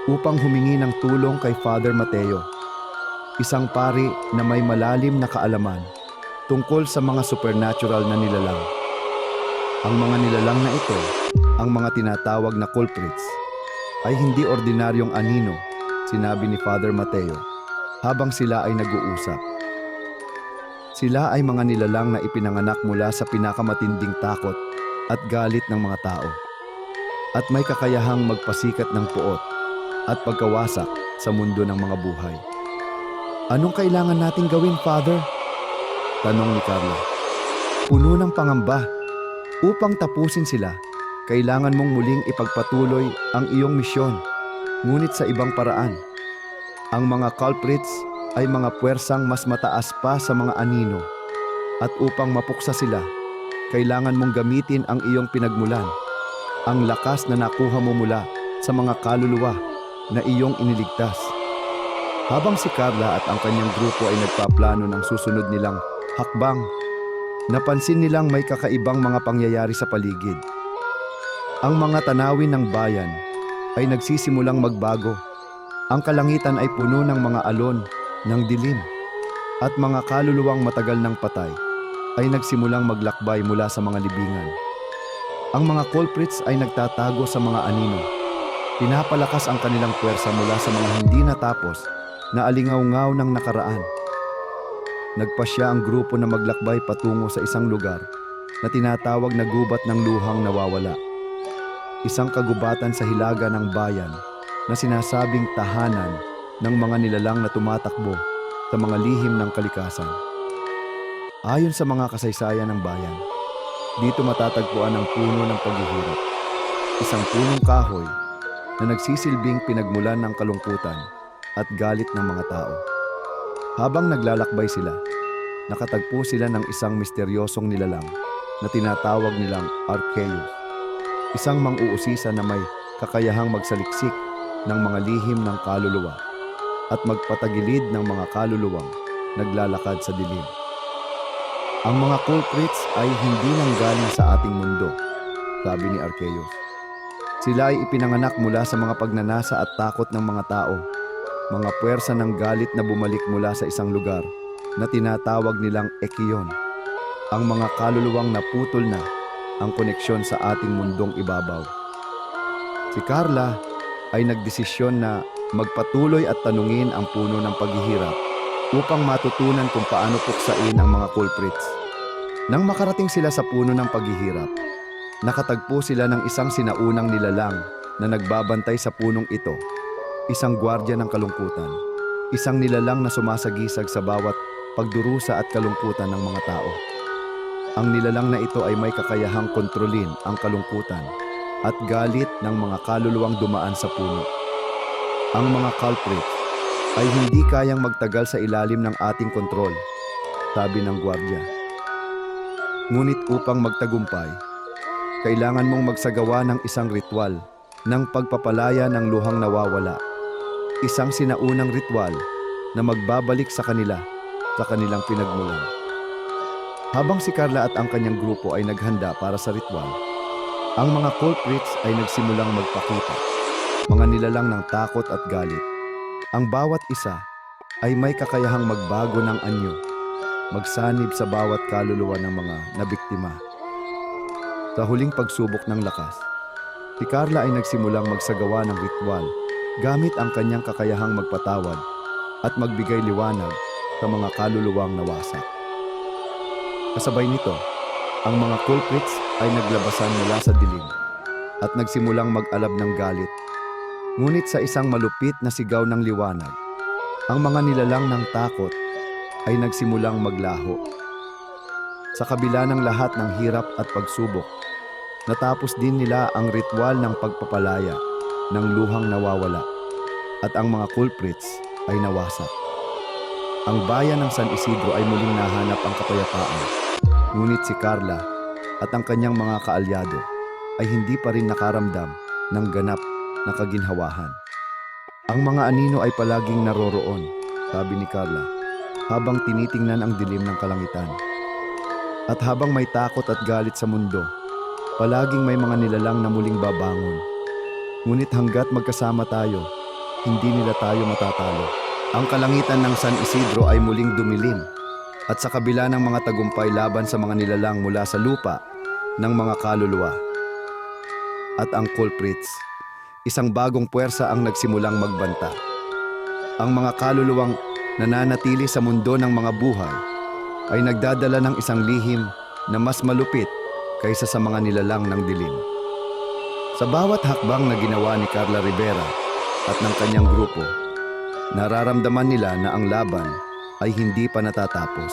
upang humingi ng tulong kay Father Mateo, isang pari na may malalim na kaalaman tungkol sa mga supernatural na nilalang. Ang mga nilalang na ito, ang mga tinatawag na culprits, ay hindi ordinaryong anino, sinabi ni Father Mateo habang sila ay nag-uusap. Sila ay mga nilalang na ipinanganak mula sa pinakamatinding takot at galit ng mga tao, at may kakayahang magpasikat ng puot at pagkawasak sa mundo ng mga buhay. Anong kailangan nating gawin, Father? Tanong ni Carla. Puno ng pangamba. Upang tapusin sila, kailangan mong muling ipagpatuloy ang iyong misyon, ngunit sa ibang paraan. Ang mga culprits ay mga puwersang mas mataas pa sa mga anino, at upang mapuksa sila, kailangan mong gamitin ang iyong pinagmulan, ang lakas na nakuha mo mula sa mga kaluluwa na iyong iniligtas. Habang si Carla at ang kanyang grupo ay nagpaplano ng susunod nilang hakbang, napansin nilang may kakaibang mga pangyayari sa paligid. Ang mga tanawin ng bayan ay nagsisimulang magbago. Ang kalangitan ay puno ng mga alon ng dilim, at mga kaluluwang matagal ng patay ay nagsimulang maglakbay mula sa mga libingan. Ang mga culprits ay nagtatago sa mga anino. Pinapalakas ang kanilang puwersa mula sa mga hindi natapos na alingaw-ngaw ng nakaraan. Nagpasya ang grupo na maglakbay patungo sa isang lugar na tinatawag na gubat ng luhang nawawala. Isang kagubatan sa hilaga ng bayan na sinasabing tahanan ng mga nilalang na tumatakbo sa mga lihim ng kalikasan. Ayon sa mga kasaysayan ng bayan, dito matatagpuan ang puno ng paghihirap, isang punong kahoy na nagsisilbing pinagmulan ng kalungkutan at galit ng mga tao. Habang naglalakbay sila, nakatagpo sila ng isang misteryosong nilalang na tinatawag nilang Arceus, isang mang-uusisa na may kakayahang magsaliksik ng mga lihim ng kaluluwa at magpatagilid ng mga kaluluwang naglalakad sa dilim. Ang mga culprits ay hindi nanggaling sa ating mundo, sabi ni Arceus. Sila ay ipinanganak mula sa mga pagnanasa at takot ng mga tao, mga puwersa ng galit na bumalik mula sa isang lugar na tinatawag nilang Ekiyon, ang mga kaluluwang naputol na ang koneksyon sa ating mundong ibabaw. Si Carla ay nagdesisyon na magpatuloy at tanungin ang puno ng paghihirap upang matutunan kung paano puksain ang mga culprits. Nang makarating sila sa puno ng paghihirap, nakatagpo sila ng isang sinaunang nilalang na nagbabantay sa punong ito, isang gwardiya ng kalungkutan, isang nilalang na sumasagisag sa bawat pagdurusa at kalungkutan ng mga tao. Ang nilalang na ito ay may kakayahang kontrolin ang kalungkutan at galit ng mga kaluluwang dumaan sa puno. Ang mga culprits ay hindi kayang magtagal sa ilalim ng ating kontrol, sabi ng gwardiya. Ngunit upang magtagumpay, kailangan mong magsagawa ng isang ritual ng pagpapalaya ng luhang nawawala. Isang sinaunang ritual na magbabalik sa kanila sa kanilang pinagmulan. Habang si Carla at ang kanyang grupo ay naghanda para sa ritual, ang mga culprits ay nagsimulang magpakita, mga nilalang ng takot at galit. Ang bawat isa ay may kakayahang magbago ng anyo, magsanib sa bawat kaluluwa ng mga nabiktima. Sa huling pagsubok ng lakas, si Carla ay nagsimulang magsagawa ng ritual gamit ang kanyang kakayahang magpatawad at magbigay liwanag sa mga kaluluwang nawasak. Kasabay nito, ang mga culprits ay naglabasan mula sa dilim at nagsimulang mag-alab ng galit. Ngunit sa isang malupit na sigaw ng liwanag, ang mga nilalang ng takot ay nagsimulang maglaho. Sa kabila ng lahat ng hirap at pagsubok, natapos din nila ang ritual ng pagpapalaya ng luhang nawawala at ang mga culprits ay nawasak. Ang bayan ng San Isidro ay muling nahanap ang kapayapaan, ngunit si Carla at ang kanyang mga kaalyado ay hindi pa rin nakaramdam ng ganap na kaginhawahan. Ang mga anino ay palaging naroroon, sabi ni Carla, habang tinitingnan ang dilim ng kalangitan. At habang may takot at galit sa mundo, palaging may mga nilalang na muling babangon. Ngunit hanggat magkasama tayo, hindi nila tayo matatalo. Ang kalangitan ng San Isidro ay muling dumilim, at sa kabila ng mga tagumpay laban sa mga nilalang mula sa lupa ng mga kaluluwa at ang culprits, isang bagong puwersa ang nagsimulang magbanta. Ang mga kaluluwang nananatili sa mundo ng mga buhay ay nagdadala ng isang lihim na mas malupit kaysa sa mga nilalang ng dilim. Sa bawat hakbang na ginawa ni Carla Rivera at ng kanyang grupo, nararamdaman nila na ang laban ay hindi pa natatapos.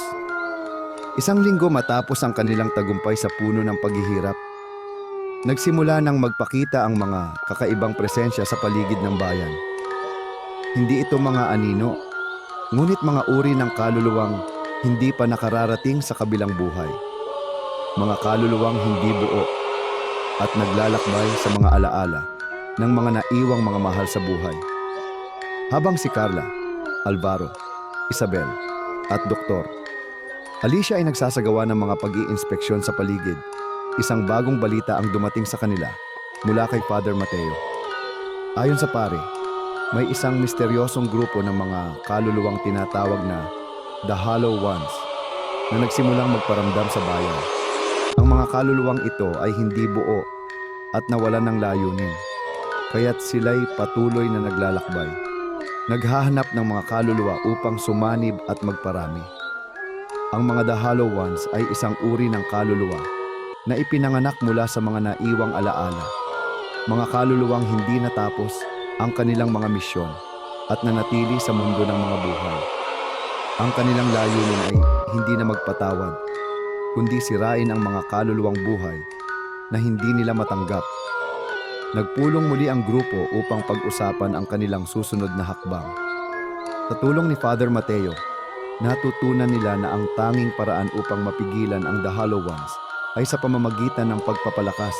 Isang linggo matapos ang kanilang tagumpay sa puno ng paghihirap, nagsimula nang magpakita ang mga kakaibang presensya sa paligid ng bayan. Hindi ito mga anino, ngunit mga uri ng kaluluwang hindi pa nakararating sa kabilang buhay. Mga kaluluwang hindi buo at naglalakbay sa mga alaala ng mga naiwang mga mahal sa buhay. Habang si Carla, Alvaro, Isabel at Dr. Alicia ay nagsasagawa ng mga pag-iinspeksyon sa paligid, isang bagong balita ang dumating sa kanila mula kay Father Mateo. Ayon sa pare, may isang misteryosong grupo ng mga kaluluwang tinatawag na The Hollow Ones na nagsimulang magparamdam sa bayan. Ang mga kaluluwang ito ay hindi buo at nawalan ng layunin, kaya't sila'y patuloy na naglalakbay. Naghahanap ng mga kaluluwa upang sumanib at magparami. Ang mga The Hollow Ones ay isang uri ng kaluluwa na ipinanganak mula sa mga naiwang alaala. Mga kaluluwang hindi natapos ang kanilang mga misyon at nanatili sa mundo ng mga buhay. Ang kanilang layunin ay hindi na magpatawad, kundi sirain ang mga kaluluwang buhay na hindi nila matanggap. Nagpulong muli ang grupo upang pag-usapan ang kanilang susunod na hakbang. Sa tulong ni Father Mateo, natutunan nila na ang tanging paraan upang mapigilan ang The Hollow Ones ay sa pamamagitan ng pagpapalakas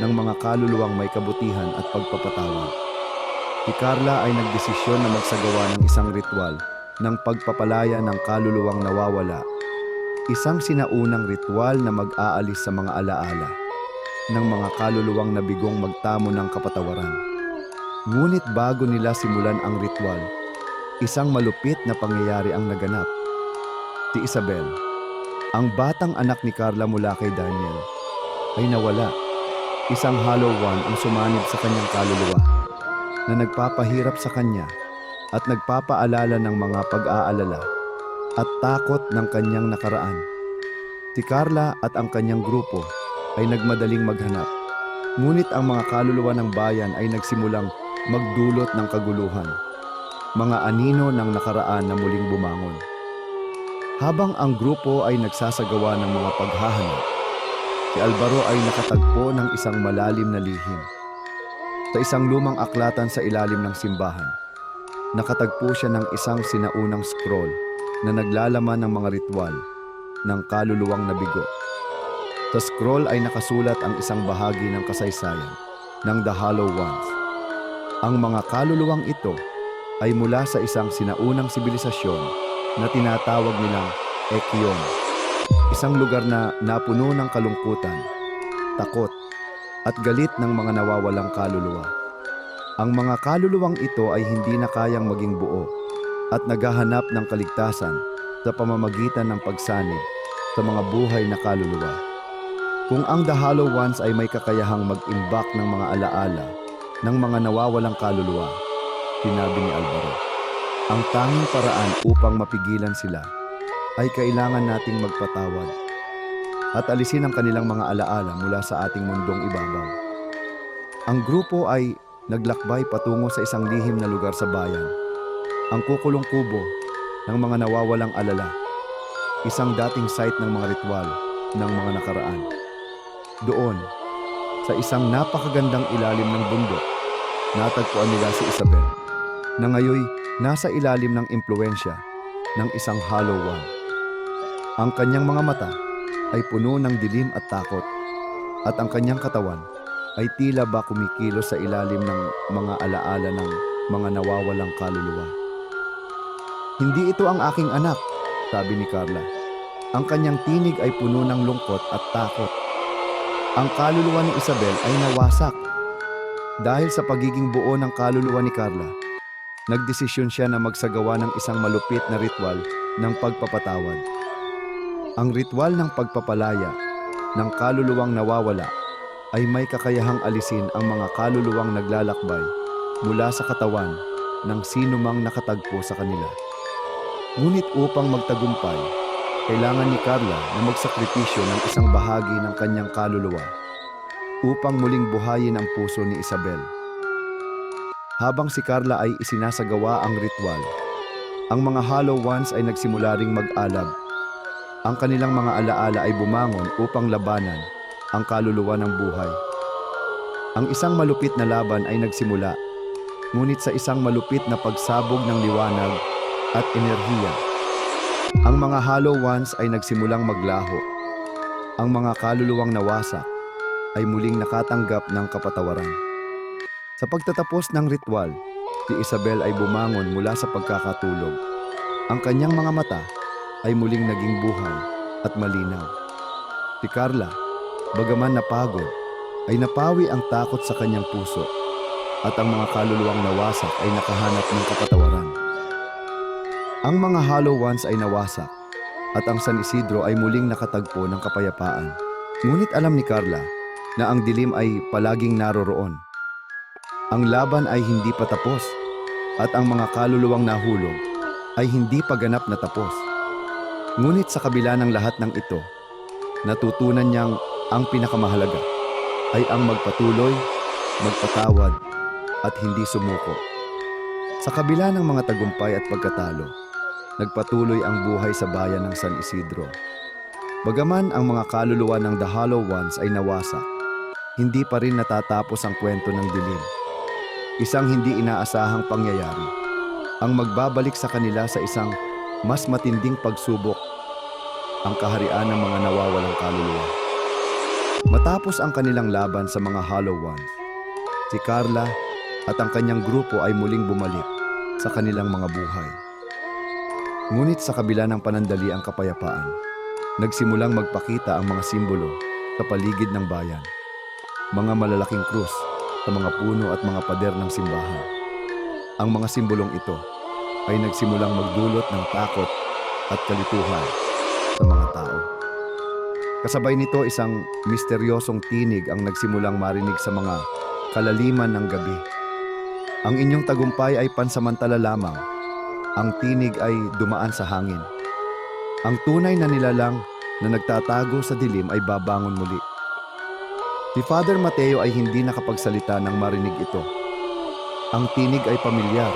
ng mga kaluluwang may kabutihan at pagpapatawad. Si Carla ay nagdesisyon na magsagawa ng isang ritual ng pagpapalaya ng kaluluwang nawawala. Isang sinaunang ritual na mag-aalis sa mga alaala ng mga kaluluwang nabigong magtamo ng kapatawaran. Ngunit bago nila simulan ang ritual, isang malupit na pangyayari ang naganap. Si Isabel, ang batang anak ni Carla mula kay Daniel, ay nawala. Isang Hollow One ang sumanib sa kanyang kaluluwa na nagpapahirap sa kanya at nagpapaalala ng mga pag-aalala at takot ng kanyang nakaraan. Si Carla at ang kanyang grupo ay nagmadaling maghanap. Ngunit ang mga kaluluwa ng bayan ay nagsimulang magdulot ng kaguluhan. Mga anino ng nakaraan na muling bumangon. Habang ang grupo ay nagsasagawa ng mga paghahanap, si Alvaro ay nakatagpo ng isang malalim na lihim. Sa isang lumang aklatan sa ilalim ng simbahan, nakatagpo siya ng isang sinaunang scroll na naglalaman ng mga ritual ng kaluluwang nabigo. Sa scroll ay nakasulat ang isang bahagi ng kasaysayan ng The Hollow Ones. Ang mga kaluluwang ito ay mula sa isang sinaunang sibilisasyon na tinatawag nilang Ekyon, isang lugar na napuno ng kalungkutan, takot, at galit ng mga nawawalang kaluluwa. Ang mga kaluluwang ito ay hindi na kayang maging buo at naghahanap ng kaligtasan sa pamamagitan ng pagsanib sa mga buhay na kaluluwa. Kung ang The Hollow Ones ay may kakayahang mag-imbak ng mga alaala ng mga nawawalang kaluluwa, sinabi ni Alvaro, ang tanging paraan upang mapigilan sila ay kailangan nating magpatawad at alisin ang kanilang mga alaala mula sa ating mundong ibabaw. Ang grupo ay naglakbay patungo sa isang lihim na lugar sa bayan, ang kukulong kubo ng mga nawawalang alala, isang dating site ng mga ritual ng mga nakaraan. Doon, sa isang napakagandang ilalim ng bundok, natagpuan nila si Isabel, na ngayoy nasa ilalim ng impluensya ng isang Hollow One. Ang kanyang mga mata ay puno ng dilim at takot, at ang kanyang katawan ay tila ba kumikilos sa ilalim ng mga alaala ng mga nawawalang kaluluwa. Hindi ito ang aking anak, sabi ni Carla. Ang kanyang tinig ay puno ng lungkot at takot. Ang kaluluwa ni Isabel ay nawasak. Dahil sa pagiging buo ng kaluluwa ni Carla, nagdesisyon siya na magsagawa ng isang malupit na ritual ng pagpapatawad. Ang ritual ng pagpapalaya ng kaluluwang nawawala ay may kakayahang alisin ang mga kaluluwang naglalakbay mula sa katawan ng sinumang nakatagpo sa kanila. Ngunit upang magtagumpay, kailangan ni Carla na magsakripisyo ng isang bahagi ng kanyang kaluluwa upang muling buhayin ang puso ni Isabel. Habang si Carla ay isinasagawa ang ritual, ang mga Hollow Ones ay nagsimula ring mag-alab. Ang kanilang mga alaala ay bumangon upang labanan ang kaluluwa ng buhay. Ang isang malupit na laban ay nagsimula, ngunit sa isang malupit na pagsabog ng liwanag at enerhiya. Ang mga Hollow Ones ay nagsimulang maglaho. Ang mga kaluluwang nawasak ay muling nakatanggap ng kapatawaran. Sa pagtatapos ng ritual, si Isabel ay bumangon mula sa pagkakatulog. Ang kanyang mga mata ay muling naging buhay at malinaw. Si Carla, bagaman napagod, ay napawi ang takot sa kanyang puso at ang mga kaluluwang nawasak ay nakahanap ng kapatawaran. Ang mga Hollow Ones ay nawasak at ang San Isidro ay muling nakatagpo ng kapayapaan. Ngunit alam ni Carla na ang dilim ay palaging naroroon. Ang laban ay hindi pa tapos at ang mga kaluluwang nahulog ay hindi pa ganap na tapos. Ngunit sa kabila ng lahat ng ito, natutunan niyang ang pinakamahalaga ay ang magpatuloy, magpatawad, at hindi sumuko. Sa kabila ng mga tagumpay at pagkatalo, nagpatuloy ang buhay sa bayan ng San Isidro. Bagaman ang mga kaluluwa ng The Hollow Ones ay nawasak, hindi pa rin natatapos ang kwento ng dilim. Isang hindi inaasahang pangyayari ang magbabalik sa kanila sa isang mas matinding pagsubok, ang kaharian ng mga nawawalang kaluluwa. Matapos ang kanilang laban sa mga Hollow Ones, si Carla at ang kanyang grupo ay muling bumalik sa kanilang mga buhay. Ngunit sa kabila ng panandali ang kapayapaan, nagsimulang magpakita ang mga simbolo sa paligid ng bayan. Mga malalaking krus sa mga puno at mga pader ng simbahan. Ang mga simbolong ito ay nagsimulang magdulot ng takot at kalituhan sa mga tao. Kasabay nito isang misteryosong tinig ang nagsimulang marinig sa mga kalaliman ng gabi. Ang inyong tagumpay ay pansamantala lamang. Ang tinig ay dumaan sa hangin. Ang tunay na nilalang na nagtatago sa dilim ay babangon muli. Si Father Mateo ay hindi nakapagsalita nang marinig ito. Ang tinig ay pamilyar.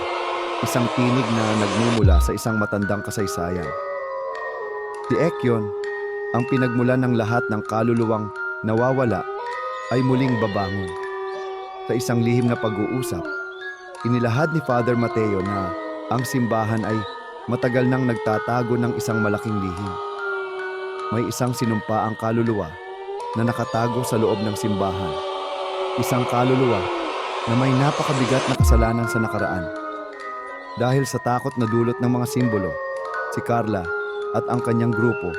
Isang tinig na nagmumula sa isang matandang kasaysayan. Si Ekyon, ang pinagmulan ng lahat ng kaluluwang nawawala, ay muling babangon. Sa isang lihim na pag-uusap, inilahad ni Father Mateo na ang simbahan ay matagal nang nagtatago ng isang malaking lihim. May isang sinumpa ang kaluluwa na nakatago sa loob ng simbahan. Isang kaluluwa na may napakabigat na kasalanan sa nakaraan. Dahil sa takot na dulot ng mga simbolo, si Carla at ang kanyang grupo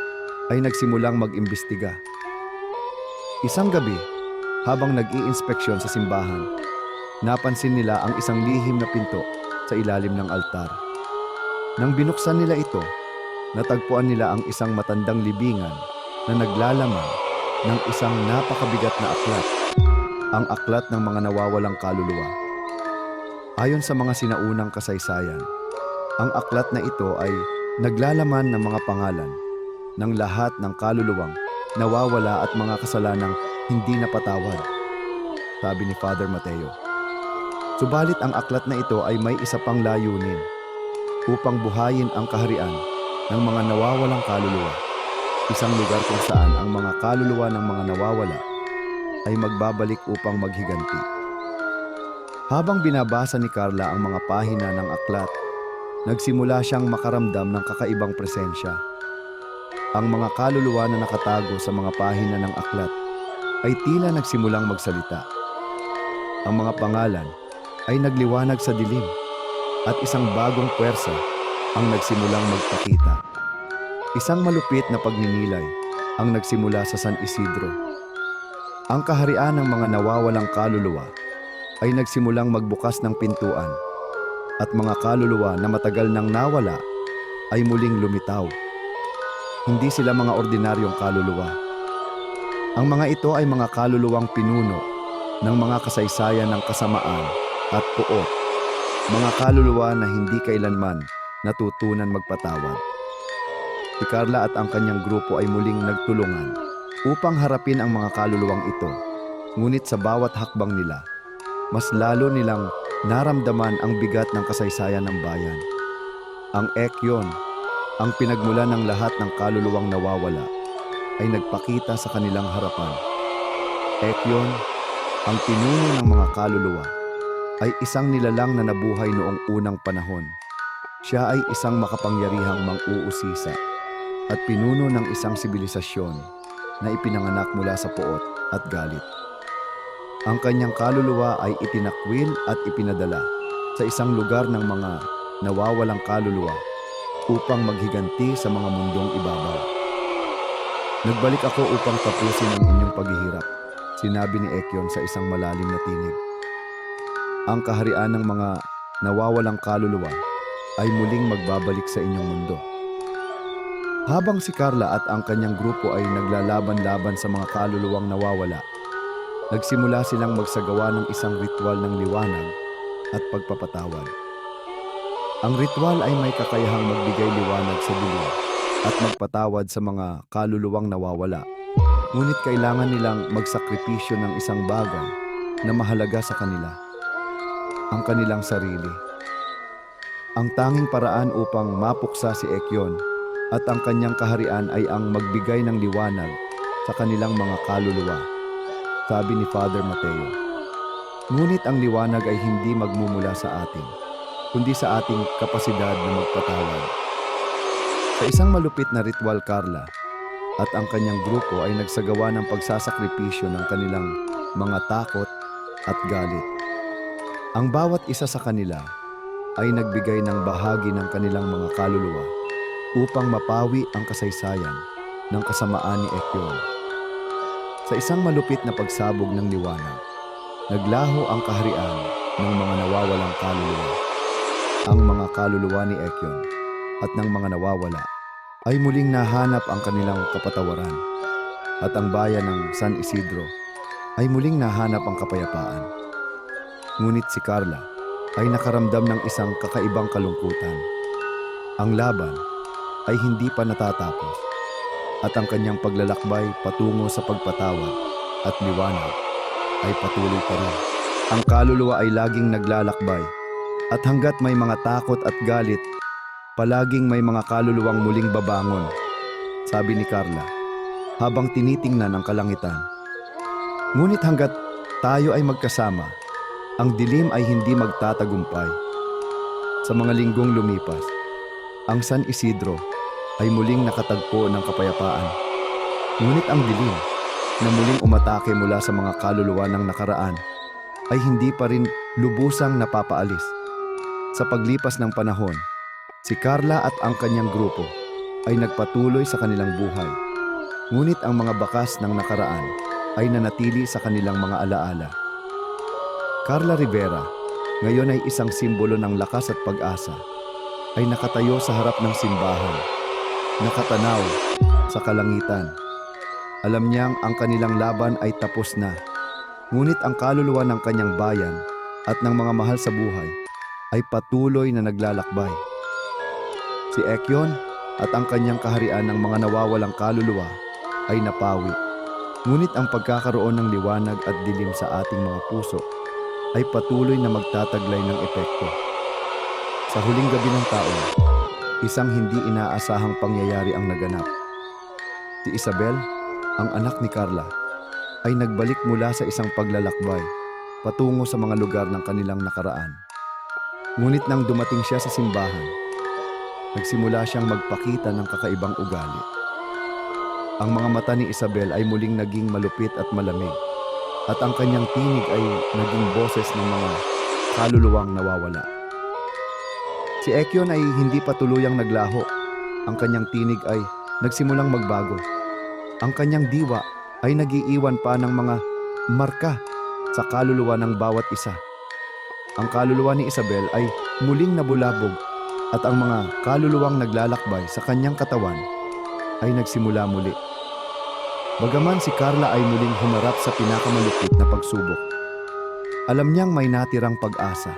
ay nagsimulang mag-imbestiga. Isang gabi, habang nag-iinspeksyon sa simbahan, napansin nila ang isang lihim na pinto sa ilalim ng altar. Nang binuksan nila ito, natagpuan nila ang isang matandang libingan na naglalaman ng isang napakabigat na aklat, ang aklat ng mga nawawalang kaluluwa. Ayon sa mga sinaunang kasaysayan, ang aklat na ito ay naglalaman ng mga pangalan ng lahat ng kaluluwang nawawala at mga kasalanang hindi napatawad, sabi ni Father Mateo. Subalit ang aklat na ito ay may isa pang layunin, upang buhayin ang kaharian ng mga nawawalang kaluluwa, isang lugar kung saan ang mga kaluluwa ng mga nawawala ay magbabalik upang maghiganti. Habang binabasa ni Carla ang mga pahina ng aklat, nagsimula siyang makaramdam ng kakaibang presensya. Ang mga kaluluwa na nakatago sa mga pahina ng aklat ay tila nagsimulang magsalita. Ang mga pangalan ay nagliwanag sa dilim at isang bagong puwersa ang nagsimulang magpakita. Isang malupit na pagninilay ang nagsimula sa San Isidro. Ang kaharian ng mga nawawalang kaluluwa ay nagsimulang magbukas ng pintuan at mga kaluluwa na matagal nang nawala ay muling lumitaw. Hindi sila mga ordinaryong kaluluwa. Ang mga ito ay mga kaluluwang pinuno ng mga kasaysayan ng kasamaan at puot, mga kaluluwa na hindi kailanman natutunan magpatawad. Si Carla at ang kanyang grupo ay muling nagtulungan upang harapin ang mga kaluluwang ito. Ngunit sa bawat hakbang nila, mas lalo nilang naramdaman ang bigat ng kasaysayan ng bayan. Ang Ekyon, ang pinagmulan ng lahat ng kaluluwang nawawala, ay nagpakita sa kanilang harapan. Ekyon, ang pinuno ng mga kaluluwa, ay isang nilalang na nabuhay noong unang panahon. Siya ay isang makapangyarihang mang-uusisa at pinuno ng isang sibilisasyon na ipinanganak mula sa puot at galit. Ang kanyang kaluluwa ay itinakwil at ipinadala sa isang lugar ng mga nawawalang kaluluwa upang maghiganti sa mga mundong ibabaw. Nagbalik ako upang tapusin ang inyong paghihirap, sinabi ni Ekyon sa isang malalim na tinig. Ang kaharian ng mga nawawalang kaluluwa ay muling magbabalik sa inyong mundo. Habang si Carla at ang kanyang grupo ay naglalaban-laban sa mga kaluluwang nawawala, nagsimula silang magsagawa ng isang ritual ng liwanag at pagpapatawad. Ang ritual ay may kakayahang magbigay liwanag sa dilim at magpatawad sa mga kaluluwang nawawala. Ngunit kailangan nilang magsakripisyo ng isang bagay na mahalaga sa kanila, ang kanilang sarili. Ang tanging paraan upang mapuksa si Ekyon at ang kanyang kaharian ay ang magbigay ng liwanag sa kanilang mga kaluluwa, sabi ni Father Mateo. Ngunit ang liwanag ay hindi magmumula sa atin, kundi sa ating kapasidad na magpatawad. Sa isang malupit na ritual, Carla at ang kanyang grupo ay nagsagawa ng pagsasakripisyo ng kanilang mga takot at galit. Ang bawat isa sa kanila ay nagbigay ng bahagi ng kanilang mga kaluluwa upang mapawi ang kasaysayan ng kasamaan ni Ekyon. Sa isang malupit na pagsabog ng liwanag, naglaho ang kaharian ng mga nawawalang kaluluwa. Ang mga kaluluwa ni Ekyon at ng mga nawawala ay muling nahanap ang kanilang kapatawaran, at ang bayan ng San Isidro ay muling nahanap ang kapayapaan. Ngunit si Carla ay nakaramdam ng isang kakaibang kalungkutan. Ang laban ay hindi pa natatapos, at ang kanyang paglalakbay patungo sa pagpatawad at liwanag ay patuloy pa rin. Ang kaluluwa ay laging naglalakbay, at hanggat may mga takot at galit, palaging may mga kaluluwang muling babangon, sabi ni Carla, habang tinitingnan ang kalangitan. Ngunit hanggat tayo ay magkasama, ang dilim ay hindi magtatagumpay. Sa mga linggong lumipas, ang San Isidro ay muling nakatagpo ng kapayapaan. Ngunit ang dilim na muling umatake mula sa mga kaluluwa ng nakaraan ay hindi pa rin lubusang napapaalis. Sa paglipas ng panahon, si Carla at ang kanyang grupo ay nagpatuloy sa kanilang buhay. Ngunit ang mga bakas ng nakaraan ay nanatili sa kanilang mga alaala. Carla Rivera, ngayon ay isang simbolo ng lakas at pag-asa, ay nakatayo sa harap ng simbahan, nakatanaw sa kalangitan. Alam niyang ang kanilang laban ay tapos na, ngunit ang kaluluwa ng kanyang bayan at ng mga mahal sa buhay ay patuloy na naglalakbay. Si Ekyon at ang kanyang kaharian ng mga nawawalang kaluluwa ay napawi. Ngunit ang pagkakaroon ng liwanag at dilim sa ating mga puso ay patuloy na magtataglay ng epekto. Sa huling gabi ng taon, isang hindi inaasahang pangyayari ang naganap. Si Isabel, ang anak ni Carla, ay nagbalik mula sa isang paglalakbay patungo sa mga lugar ng kanilang nakaraan. Ngunit nang dumating siya sa simbahan, nagsimula siyang magpakita ng kakaibang ugali. Ang mga mata ni Isabel ay muling naging malupit at malamig, at ang kanyang tinig ay naging boses ng mga kaluluwang nawawala. Si Ekyon ay hindi pa tuluyang naglaho. Ang kanyang tinig ay nagsimulang magbago. Ang kanyang diwa ay nagiiwan pa ng mga marka sa kaluluwa ng bawat isa. Ang kaluluwa ni Isabel ay muling nabulabog, at ang mga kaluluwang naglalakbay sa kanyang katawan ay nagsimula muli. Bagaman si Carla ay muling humarap sa pinakamalupit na pagsubok, alam niyang may natirang pag-asa.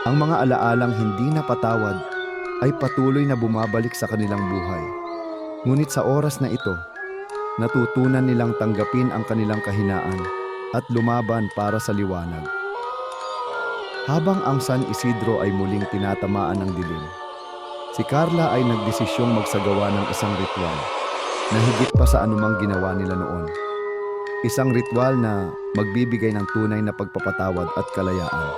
Ang mga alaalang hindi napatawad ay patuloy na bumabalik sa kanilang buhay. Ngunit sa oras na ito, natutunan nilang tanggapin ang kanilang kahinaan at lumaban para sa liwanag. Habang ang San Isidro ay muling tinatamaan ng dilim, si Carla ay nagdesisyong magsagawa ng isang ritual na higit pa sa anumang ginawa nila noon. Isang ritual na magbibigay ng tunay na pagpapatawad at kalayaan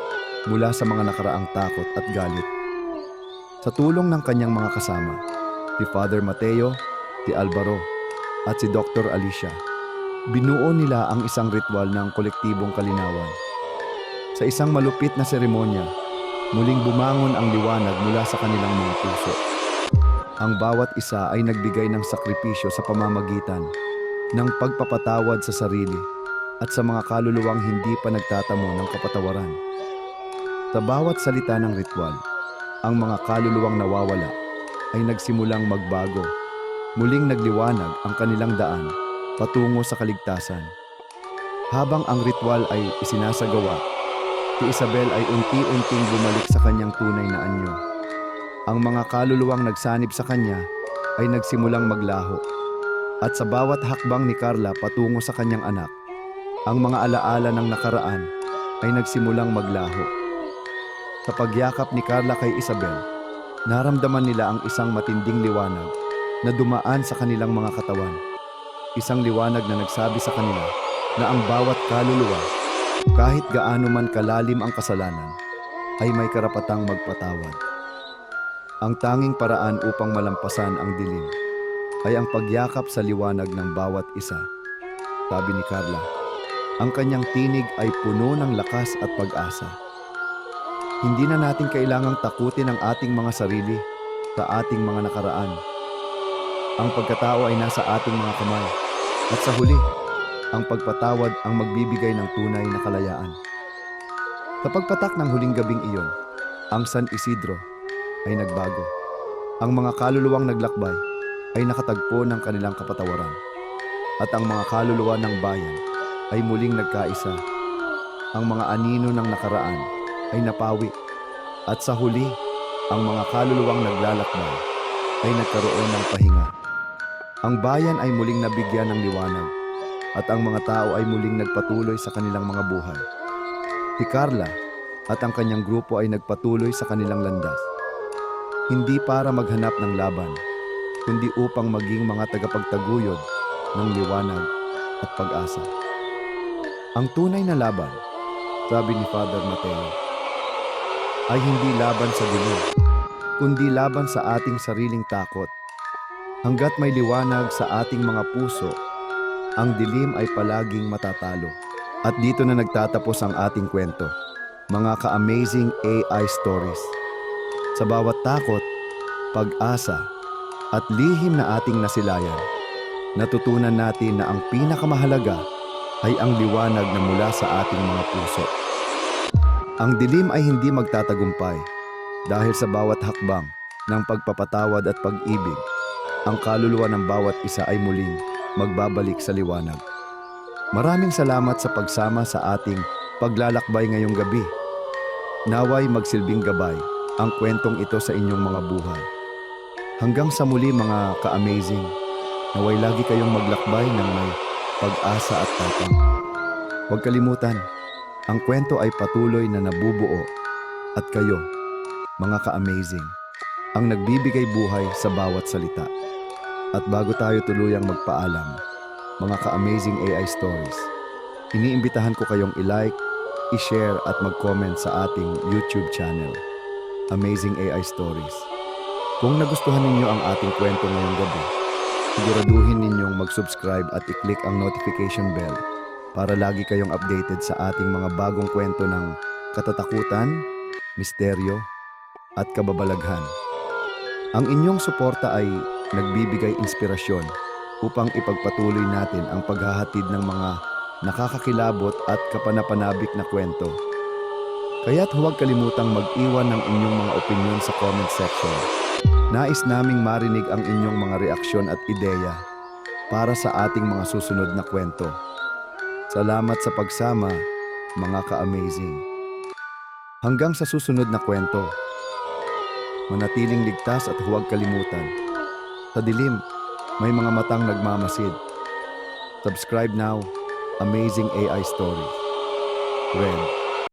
mula sa mga nakaraang takot at galit. Sa tulong ng kanyang mga kasama, si Father Mateo, si Alvaro, at si Dr. Alicia, binuo nila ang isang ritual ng kolektibong kalinawan. Sa isang malupit na seremonya, muling bumangon ang liwanag mula sa kanilang mga puso. Ang bawat isa ay nagbigay ng sakripisyo sa pamamagitan ng pagpapatawad sa sarili at sa mga kaluluwang hindi pa nagtatamo ng kapatawaran. Sa bawat salita ng ritual, ang mga kaluluwang nawawala ay nagsimulang magbago. Muling nagliwanag ang kanilang daan patungo sa kaligtasan. Habang ang ritual ay isinasagawa, si Isabel ay unti-unting bumalik sa kanyang tunay na anyo. Ang mga kaluluwang nagsanib sa kanya ay nagsimulang maglaho. At sa bawat hakbang ni Carla patungo sa kanyang anak, ang mga alaala ng nakaraan ay nagsimulang maglaho. Sa pagyakap ni Carla kay Isabel, naramdaman nila ang isang matinding liwanag na dumaan sa kanilang mga katawan. Isang liwanag na nagsabi sa kanila na ang bawat kaluluwa, kahit gaano man kalalim ang kasalanan, ay may karapatang magpatawad. Ang tanging paraan upang malampasan ang dilim ay ang pagyakap sa liwanag ng bawat isa. Sabi ni Carla, ang kanyang tinig ay puno ng lakas at pag-asa. Hindi na natin kailangang takutin ang ating mga sarili sa ating mga nakaraan. Ang pagkatao ay nasa ating mga kamay, at sa huli, ang pagpatawad ang magbibigay ng tunay na kalayaan. Sa pagpatak ng huling gabing iyon, ang San Isidro ay nagbago. Ang mga kaluluwang naglakbay ay nakatagpo ng kanilang kapatawaran, at ang mga kaluluwa ng bayan ay muling nagkaisa. Ang mga anino ng nakaraan ay napawi, at sa huli, ang mga kaluluwang naglalakbay ay nagkaroon ng pahinga. Ang bayan ay muling nabigyan ng liwanag, at ang mga tao ay muling nagpatuloy sa kanilang mga buhay. Si Carla at ang kanyang grupo ay nagpatuloy sa kanilang landas, hindi para maghanap ng laban, kundi upang maging mga tagapagtaguyod ng liwanag at pag-asa. Ang tunay na laban, sabi ni Father Mateo, ay hindi laban sa dilim, kundi laban sa ating sariling takot. Hanggat may liwanag sa ating mga puso, ang dilim ay palaging matatalo. At dito na nagtatapos ang ating kwento, mga ka-amazing AI stories. Sa bawat takot, pag-asa, at lihim na ating nasilayan, natutunan natin na ang pinakamahalaga ay ang liwanag na mula sa ating mga puso. Ang dilim ay hindi magtatagumpay dahil sa bawat hakbang ng pagpapatawad at pag-ibig, ang kaluluwa ng bawat isa ay muling magbabalik sa liwanag. Maraming salamat sa pagsama sa ating paglalakbay ngayong gabi. Naway magsilbing gabay ang kwentong ito sa inyong mga buhay. Hanggang sa muli mga ka-amazing, naway lagi kayong maglakbay ng may pag-asa at tapang. Huwag kalimutan, ang kwento ay patuloy na nabubuo at kayo, mga ka-amazing, ang nagbibigay buhay sa bawat salita. At bago tayo tuluyang magpaalam, mga ka-amazing AI stories, iniimbitahan ko kayong i-like, i-share at mag-comment sa ating YouTube channel, Amazing AI Stories. Kung nagustuhan ninyo ang ating kwento ngayong gabi, siguraduhin ninyong mag-subscribe at i-click ang notification bell para lagi kayong updated sa ating mga bagong kwento ng katatakutan, misteryo, at kababalaghan. Ang inyong suporta ay nagbibigay inspirasyon upang ipagpatuloy natin ang paghahatid ng mga nakakakilabot at kapanapanabik na kwento. Kaya't huwag kalimutang mag-iwan ng inyong mga opinyon sa comment section. Nais naming marinig ang inyong mga reaksyon at ideya para sa ating mga susunod na kwento. Salamat sa pagsama, mga ka-amazing. Hanggang sa susunod na kwento, manatiling ligtas at huwag kalimutan. Sa dilim, may mga matang nagmamasid. Subscribe now, Amazing AI Stories. Red.